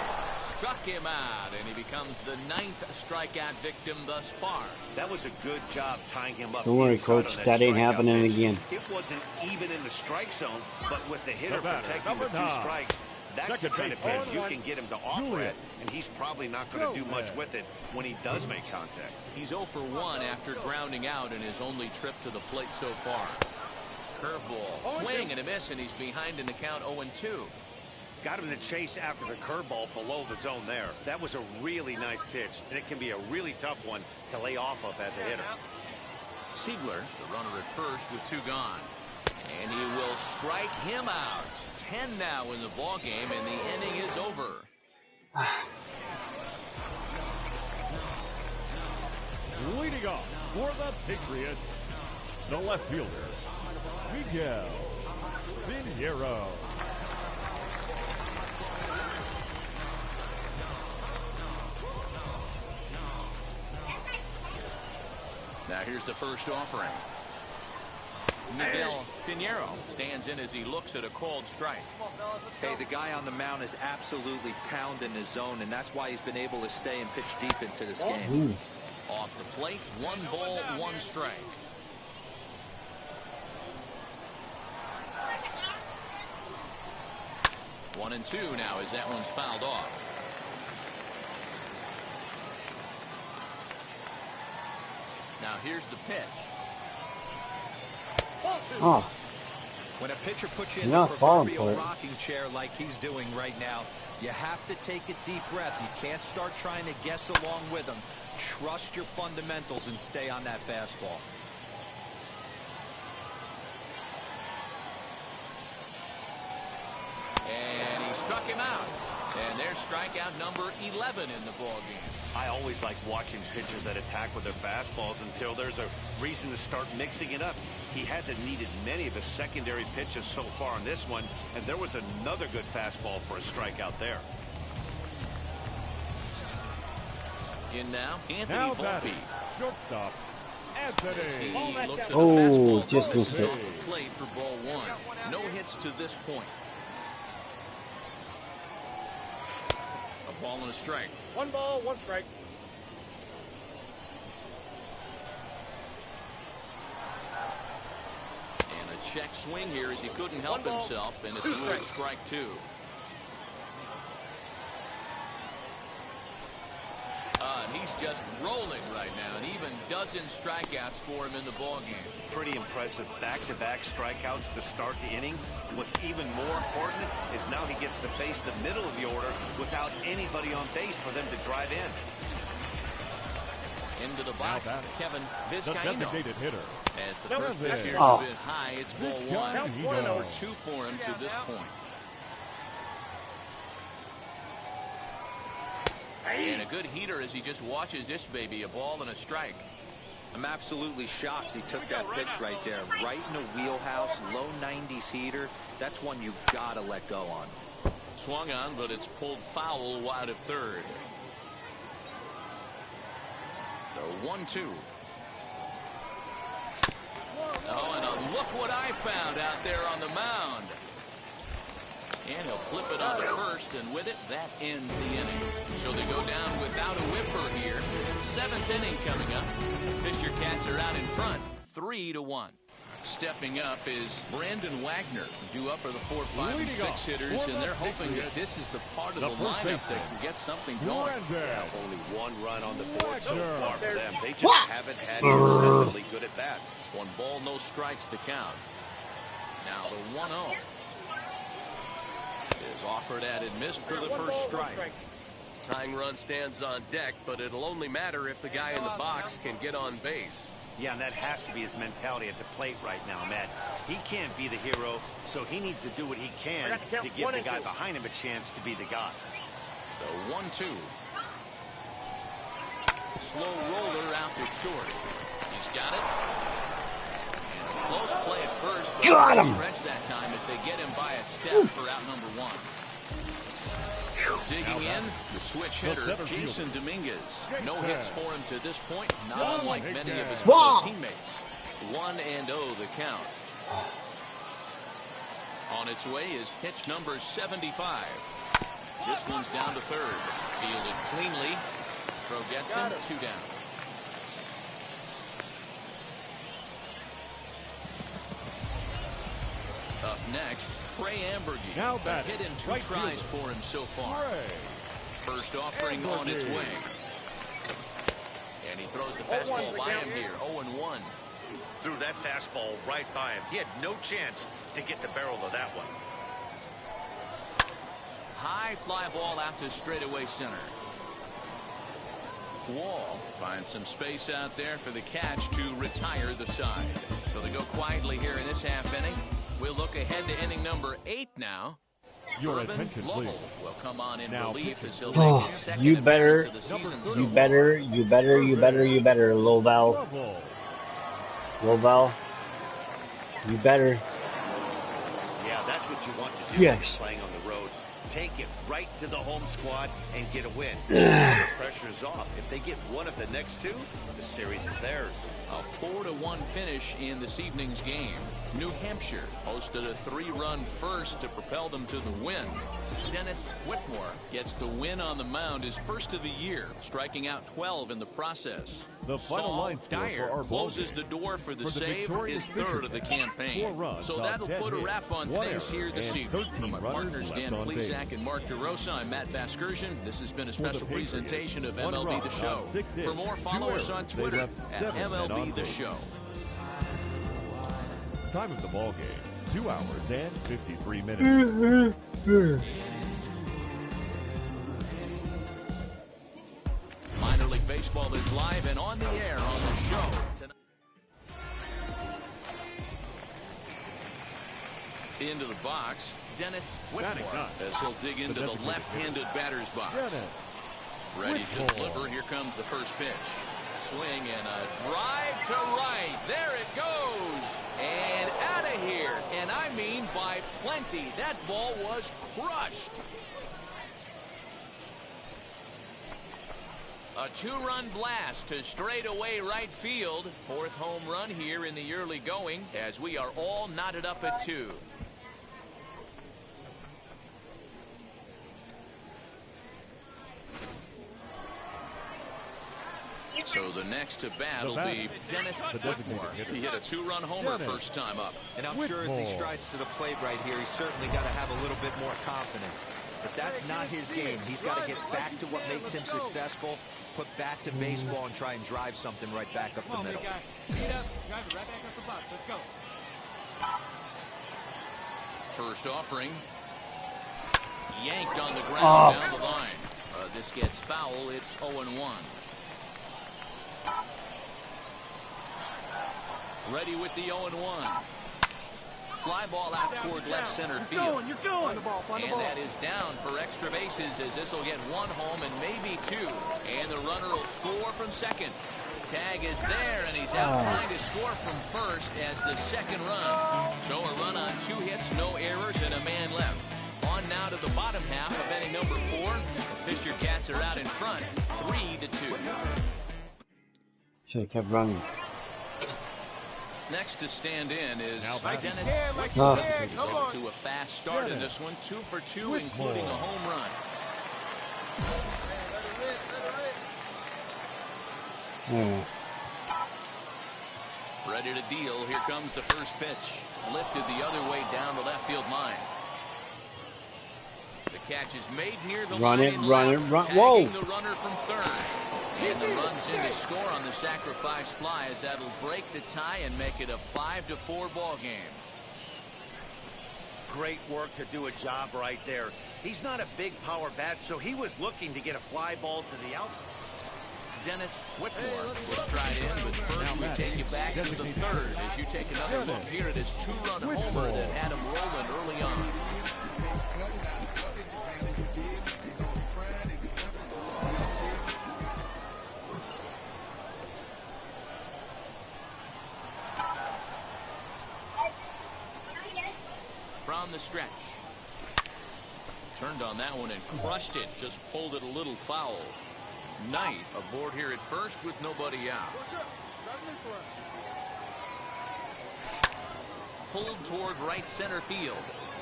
Struck him out, and he becomes the 9th strikeout victim thus far. That was a good job tying him up. Don't worry, Coach. That ain't happening again. It wasn't even in the strike zone, but with the hitter protecting the 2 strikes, that's the kind of pitch you can get him to offer it, and he's probably not going to do much with it when he does make contact. He's 0 for 1 after grounding out in his only trip to the plate so far. Curveball, swing and a miss, and he's behind in the count 0-2. Got him to chase after the curveball below the zone there. That was a really nice pitch, and it can be a really tough one to lay off of as a hitter. Siegler, the runner at first with 2 gone. And he will strike him out. 10 now in the ball game, and the inning is over. Leading off for the Patriots, the left fielder, Miguel Pinheiro. Now here's the first offering. Miguel Pinheiro stands in as he looks at a called strike. Hey, the guy on the mound is absolutely pounding his zone, and that's why he's been able to stay and pitch deep into this game. Off the plate, 1 ball, 1 strike. One and 2 now as that one's fouled off. Now here's the pitch. Oh. When a pitcher puts you in You're the not falling proverbial for it. rocking chair like he's doing right now, you have to take a deep breath. You can't start trying to guess along with him. Trust your fundamentals and stay on that fastball. And he struck him out. And there's strikeout number 11 in the ball game. I always like watching pitchers that attack with their fastballs until there's a reason to start mixing it up. He hasn't needed many of his secondary pitches so far in this one, and there was another good fastball for a strikeout there. In now, Anthony Now Volpe. batting, shortstop, Anthony. He looks at the Oh, fastball. just This missed is it. off the plate for ball 1. No hits to this point. A ball and a strike. 1 ball, 1 strike. And a check swing here as he couldn't help himself, and it's ruled strike 2. And he's just rolling right now, and even dozen strikeouts for him in the ball game. Pretty impressive back-to-back strikeouts to start the inning. What's even more important is now he gets to face the middle of the order without anybody on base for them to drive in. Into the box, Kevin The Vizcaino. designated hitter. As the first pitch here is Oh. a bit high, it's ball 1. Vizcaino. 1 for 2 for him to this point. And a good heater as he just watches this baby, a ball and a strike. I'm absolutely shocked he took that pitch right there. Right in the wheelhouse, low 90s heater. That's one you gotta let go on. Swung on, but it's pulled foul wide of third. The 1-2. Oh, and look what I found out there on the mound. And he'll flip it on to first, and with it, that ends the inning. So they go down without a whimper here. 7th inning coming up. The Fisher Cats are out in front, 3-1. Stepping up is Brandon Wagner. Due up are the 4, 5, and 6 hitters, and they're hoping that this is the part of the lineup that can get something going. Yeah, only 1 run on the board so far for them. They just haven't had consistently good at bats. 1 ball, no strikes to count. Now the 1-0 is offered at and missed for the first strike. Tying run stands on deck, but it'll only matter if the guy in the box can get on base. Yeah, and that has to be his mentality at the plate right now, Matt. He can't be the hero, so he needs to do what he can to give the guy behind him a chance to be the guy. The 1-2. Slow roller out to short. He's got it. And Close play at first, but Got him. stretch that time as they get him by a step for out number one. Digging in, the switch hitter, Jason Dominguez. No hits for him to this point, not unlike many of his fellow teammates. 1-0 the count. On its way is pitch number 75. This one's down to third. Fielded cleanly. Throw gets him, 2 down. Up next, Trey Ambergy. Now A hit in 2 tries for him so far. First offering on its way. And he throws the fastball by him here, 0-1. Threw that fastball right by him. He had no chance to get the barrel of that one. High fly ball out to straightaway center. Wall finds some space out there for the catch to retire the side. So they go quietly here in this half inning. We'll look ahead to inning number 8 now. Your Irvin attention, Lovell please. will come on in Now relief as he'll Oh, make his second you better, appearance of the season so you far. better, Lovell. Lovell. You better. Yeah, that's what you want to do when you're playing on the road. Take it right to the home squad and get a win. The pressure's off. If they get one of the next 2, the series is theirs. A 4-1 finish in this evening's game. New Hampshire posted a 3-run first to propel them to the win. Dennis Whitmore gets the win on the mound, his first of the year, striking out 12 in the process. The final Saul line score Dyer for our closes ballgame. the door for the For the save, victorious his third of the Fishermen. campaign. 4 runs So on that'll 10 put a hits, wrap on 1 things error, here this and evening. 13 From my runners partners left Dan on base. Plesac and Mark DeRosa, I'm Matt Vasgersian. This has been a For the special Patriots, presentation of 1 MLB run The on Show. 6 hits, For more, 2 follow us on errors. They Twitter left at 7 men MLB on The base. Show. Time of the ball game, 2 hours and 53 minutes. Minor League Baseball is live and on the air on the show tonight. Into the box, Dennis Whitmore as he'll dig into the left-handed batter's box. Ready to deliver. Here comes the first pitch. Swing and a drive to right. There it goes. And out of here. And I mean by plenty. That ball was crushed. A 2-run blast to straightaway right field. 4th home run here in the early going as we are all knotted up at 2. So the next to bat will be Dennis Whitmore. He hit a 2-run homer first time up. And I'm sure as he strides to the plate right here, he's certainly got to have a little bit more confidence. If that's not his game, he's got to get back to what makes him successful, put bat to baseball, and try and drive something right back up the middle. First offering. Yanked on the ground down the line. This gets foul. It's 0-1. Ready with the 0-1. Fly ball out toward left center field. You're going. And that is down for extra bases as this will get 1 home and maybe 2. And the runner will score from second. Tag is there, and he's out trying to score from first as the second run. So a run on 2 hits, no errors, and a man left. On now to the bottom half of inning number 4. The Fisher Cats are out in front, 3-2. Should have kept running. Next to stand in is Dennis Like Whitmore. He's off to a fast start in this one, 2 for 2, including a home run. Ready to deal. Here comes the first pitch. Lifted the other way down the left field line. The catch is made near the line. Run. Whoa! The runner from third. And the runs in to score on the sacrifice fly as that'll break the tie and make it a 5-4 ball game. Great work to do a job right there. He's not a big power bat, so he was looking to get a fly ball to the outfield. Dennis Whitmore will stride in, but first we take you back to the third as you take another look here at his 2-run homer that had him rolling early on. stretch. Turned on that one and crushed it. Just pulled it a little foul. Knight aboard here at first with nobody out. Pulled toward right center field.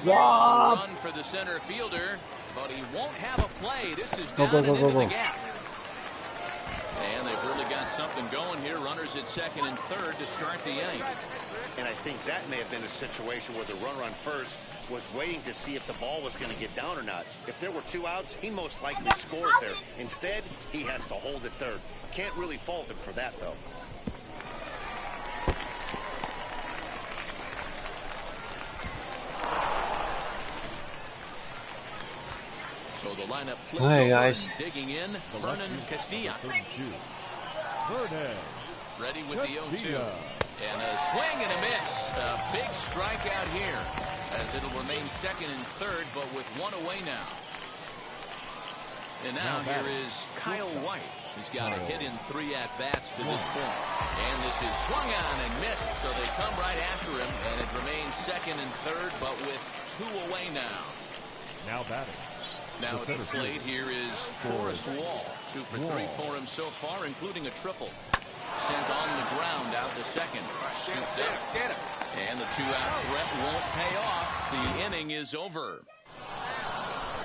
Run for the center fielder, but he won't have a play. This is down and into the gap. And they've really got something going here. Runners at second and third to start the inning. And I think that may have been a situation where the runner on first was waiting to see if the ball was going to get down or not. If there were 2 outs, he most likely scores there. Instead, he has to hold at third. Can't really fault him for that, though. So the lineup flips over and digging in, Vernon Castilla. Ready with the 0-2. And a swing and a miss. A big strikeout here as it'll remain second and third, but with 1 away now. And now here is Kyle White. He's got a hit in 3 at-bats to this point. And this is swung on and missed, so they come right after him, and it remains second and third, but with 2 away now. Now batting. Now at the plate here is Forrest Wall. 2 for 3 for him so far, including a triple. Sent on the ground out to second. Scooped up. And the 2-out threat won't pay off. The inning is over.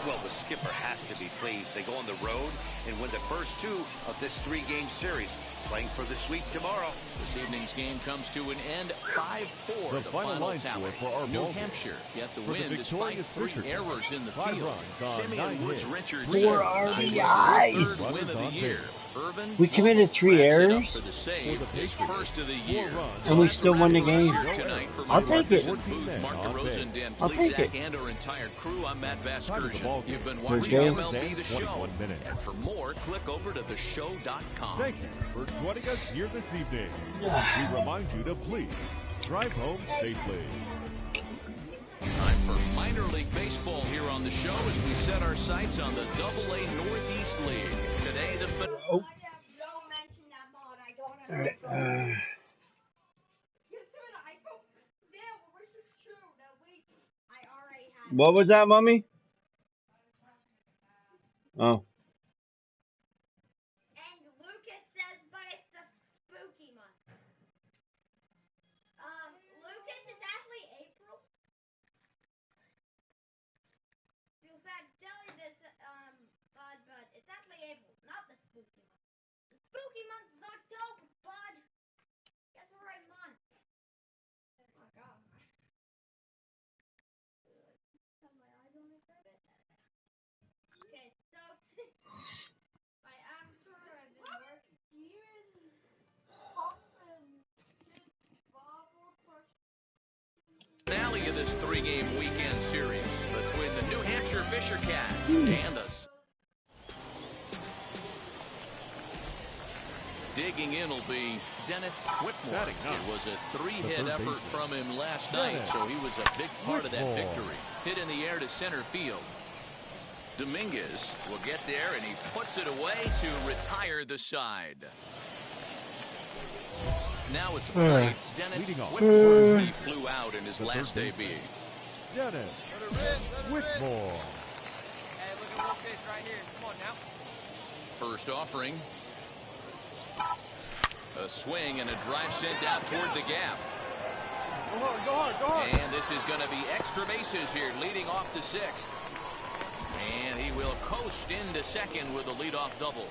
Well, the skipper has to be pleased. They go on the road and win the first 2 of this 3-game series. Playing for the sweep tomorrow. This evening's game comes to an end 5-4. The final tally. New Hampshire get the win despite 3 errors in the field. Simeon Woods Richards 4 RBIs. 3rd win of the year. Irvin We committed 3 errors, for the save, his first of the year. and we still won the game. I'll take it. I'll take it. And our entire crew, I'm Matt Vasgersian. You've been watching MLB The Show. And for more, click over to theshow.com. Thank you for joining us here this evening. We remind you to please drive home safely. Time for minor league baseball here on the show as we set our sights on the AA Northeast League. Today, the... All right, what was that, Mommy? Oh. And Lucas says, but it's the spooky month. Lucas, it's actually April. You said tell you this, bud, but it's actually April, not the spooky month. The spooky month is October, bud. Get the right month. Oh my god. Have my eyes on this rabbit? Okay, so my amateur, I've been working here in Pop and Bob finale of this 3-game weekend series between the New Hampshire Fisher Cats and us. Digging in will be Dennis Whitmore. It was a 3-hit effort from him last night, so he was a big part of that victory. Hit in the air to center field. Dominguez will get there, and he puts it away to retire the side. Now at the plate, Dennis Whitmore. He flew out in his last AB. Dennis Whitmore. Hey, look at this pitch right here. Come on now. First offering. A swing and a drive sent out toward the gap. Go hard, go hard, go hard. And this is going to be extra bases here, leading off the 6th. And he will coast into second with a leadoff double.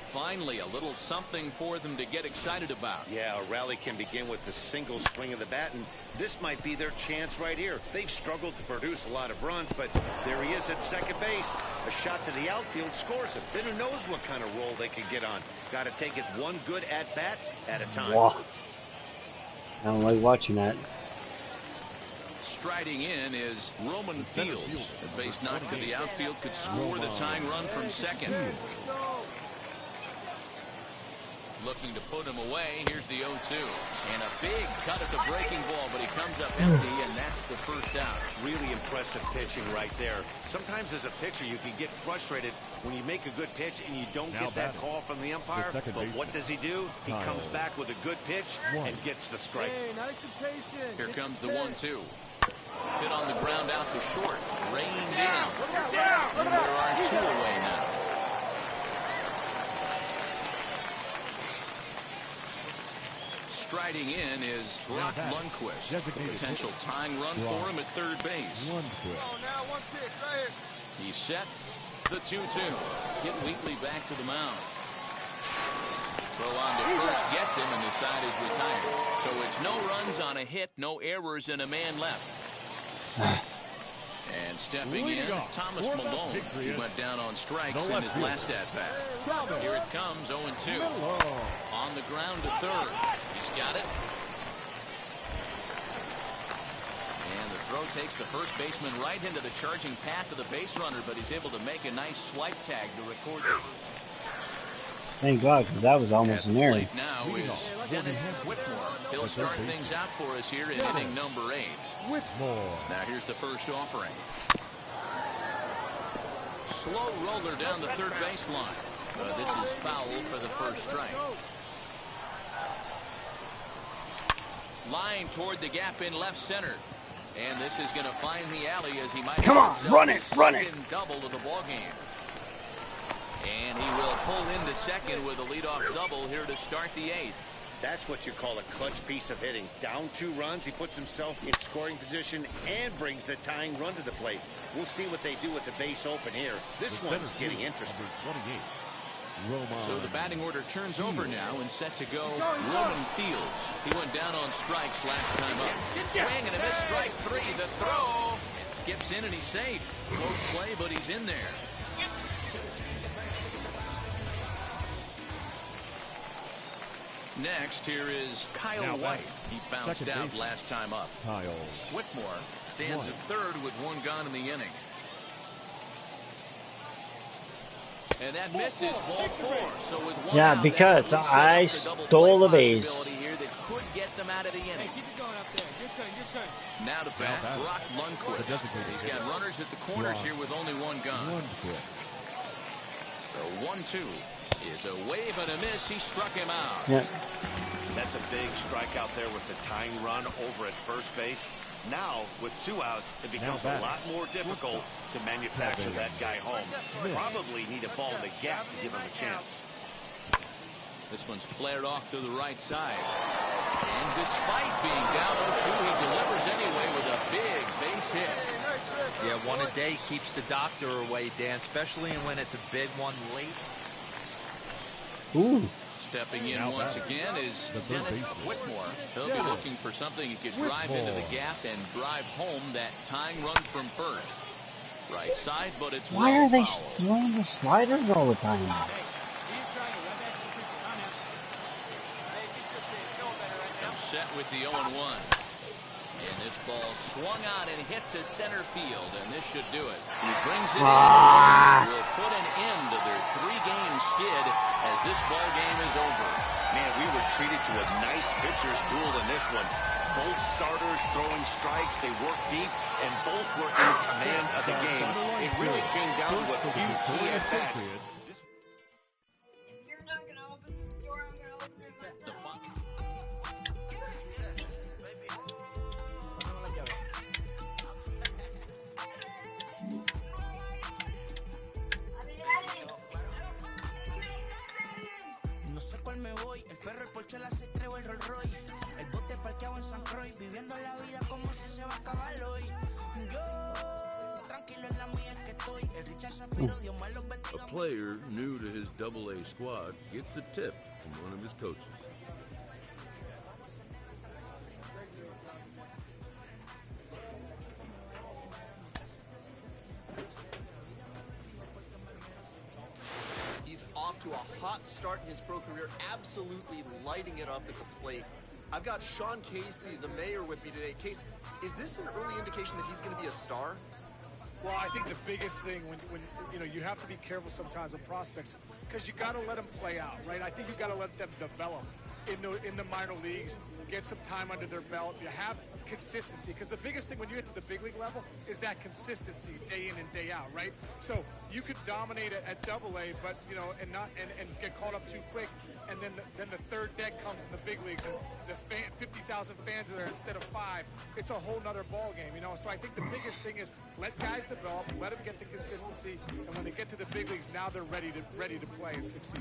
Finally, a little something for them to get excited about. Yeah, a rally can begin with a single swing of the bat, and this might be their chance right here. They've struggled to produce a lot of runs, but there he is at second base. A shot to the outfield scores him. Then who knows what kind of roll they could get on. Got to take it one good at-bat at a time. Wow. I don't like watching that. Striding in is Roman Fields. A base knock to the outfield could score the tying run from second. Looking to put him away. Here's the 0-2. And a big cut at the breaking ball, but he comes up empty, and that's the first out. Really impressive pitching right there. Sometimes as a pitcher, you can get frustrated when you make a good pitch and you don't get that call from the umpire. But what does he do? He comes back with a good pitch and gets the strike. Hey, nice and patient. Here comes the 1-2. Hit on the ground out to short. Reined in. And there are 2 away now. Striding in is Brock Lundquist. Potential tying run for him at third base. He's set. The 2-2. Hit Wheatley back to the mound. Throw on to first gets him, and the side is retired. So it's no runs on a hit, no errors, and a man left. And stepping in, Thomas Malone. He went down on strikes in his last at-bat. Here it comes, 0-2. On the ground to third. He's got it. And the throw takes the first baseman right into the charging path of the base runner, but he's able to make a nice swipe tag to record it. Thank God, because that was almost an error. Now is Dennis Whitmore. He'll start things out for us here in inning number 8. Whitmore. Now here's the first offering. Slow roller down the third baseline. This is foul for the first strike. Line toward the gap in left center. And this is going to find the alley as he might have run it. Double to the ball game. And he will pull into second with a leadoff double here to start the 8th. That's what you call a clutch piece of hitting. Down 2 runs, he puts himself in scoring position and brings the tying run to the plate. We'll see what they do with the base open here. This one's getting interesting. So the batting order turns over now and set to go Roman Fields. He went down on strikes last time up. Swing and a miss, strike 3. The throw. It skips in and he's safe. Close play, but he's in there. Next, here is Kyle White. He bounced out last time up. Whitmore stands at third with 1 gone in the inning. And that misses ball 4. So with 1 out, because I stole a base. Here that could get them out of the inning. Keep it going up there. Your turn. Now to bat, Brock Lundquist. He's got runners at the corners here with only 1 gone. The 1-2 is a wave and a miss. He struck him out. Yeah. That's a big strikeout there with the tying run over at first base. Now, with 2 outs, it becomes a lot more difficult to manufacture that guy home. Probably need a ball in the gap to give him a chance. This one's flared off to the right side. And despite being down 0-2, he delivers anyway with a big base hit. Yeah, 1 a day keeps the doctor away, Dan, especially when it's a big one late. Ooh. Stepping in once again is Dennis Whitmore. He'll be looking for something he could drive into the gap and drive home that tying run from first. Right side, but it's why are they throwing the sliders all the time? I'm set with the 0-1. And this ball swung on and hit to center field, and this should do it. He brings it in and will put an end to their 3-game skid as this ball game is over. Man, we were treated to a nice pitcher's duel in this one. Both starters throwing strikes, they worked deep, and both were in command of the game. It really came down to a few key at-bats. Me voy, el ferro, el Porsche, la C3 o el Rolls Royce. El bote parqueado en San Croix, viviendo la vida como si se va a acabar hoy. Yo, tranquilo en la mía que estoy. El Richard Zafiro, Dios más los bendiga. A player new to his AA squad gets a tip from one of his coaches. Off to a hot start in his pro career, absolutely lighting it up at the plate. I've got Sean Casey, the mayor, with me today. Case, is this an early indication that he's going to be a star? Well, I think the biggest thing when you know, you have to be careful sometimes with prospects because you got to let them play out, right? I think you got to let them develop in the minor leagues, get some time under their belt. You have consistency, because the biggest thing when you get to the big league level is that consistency day in and day out, right? So you could dominate at Double-A, but you know, and get caught up too quick, and then the third deck comes in the big leagues, and the 50,000 fans are there instead of 5. It's a whole nother ball game, you know. So I think the biggest thing is let guys develop, let them get the consistency, and when they get to the big leagues, now they're ready to play and succeed.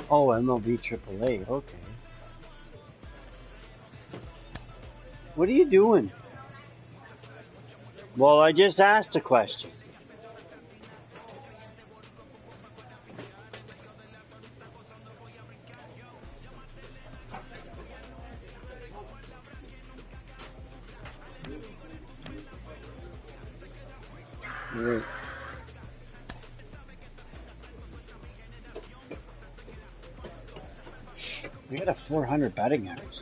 Oh, MLB AAA, okay. What are you doing? Well, I just asked a question. Right. We got a 400 batting average.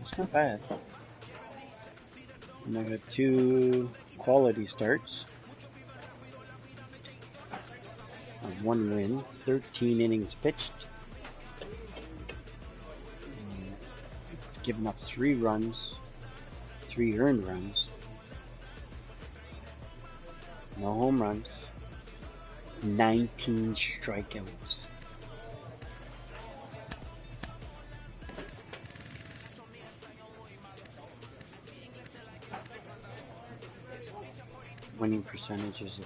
It's not bad. And I got 2 quality starts. 1 win, 13 innings pitched. Given up 3 runs, 3 earned runs. No home runs. 19 strikeouts. Winning percentage is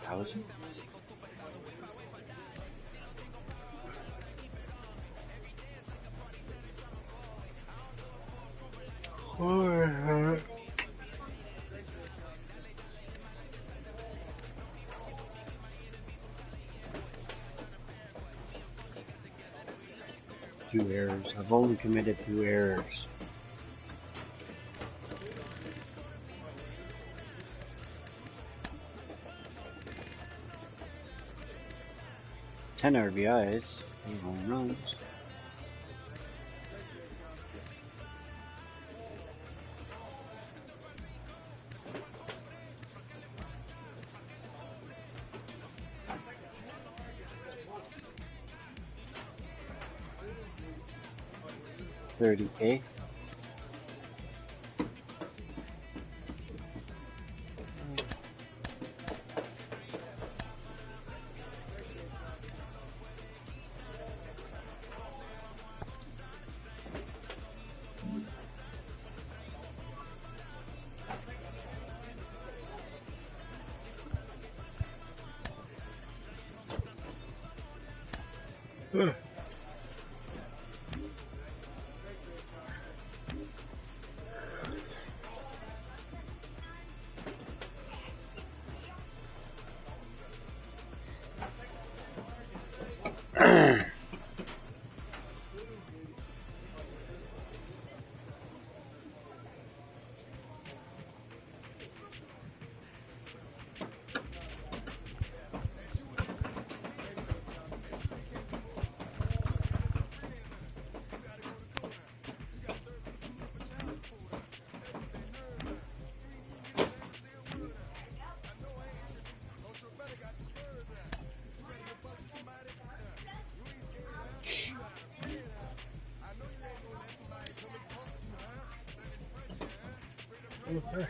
1,000. Oh, 2 errors. I've only committed 2 errors. Ten RBIs, 8 home runs. $30K. Oh, sorry.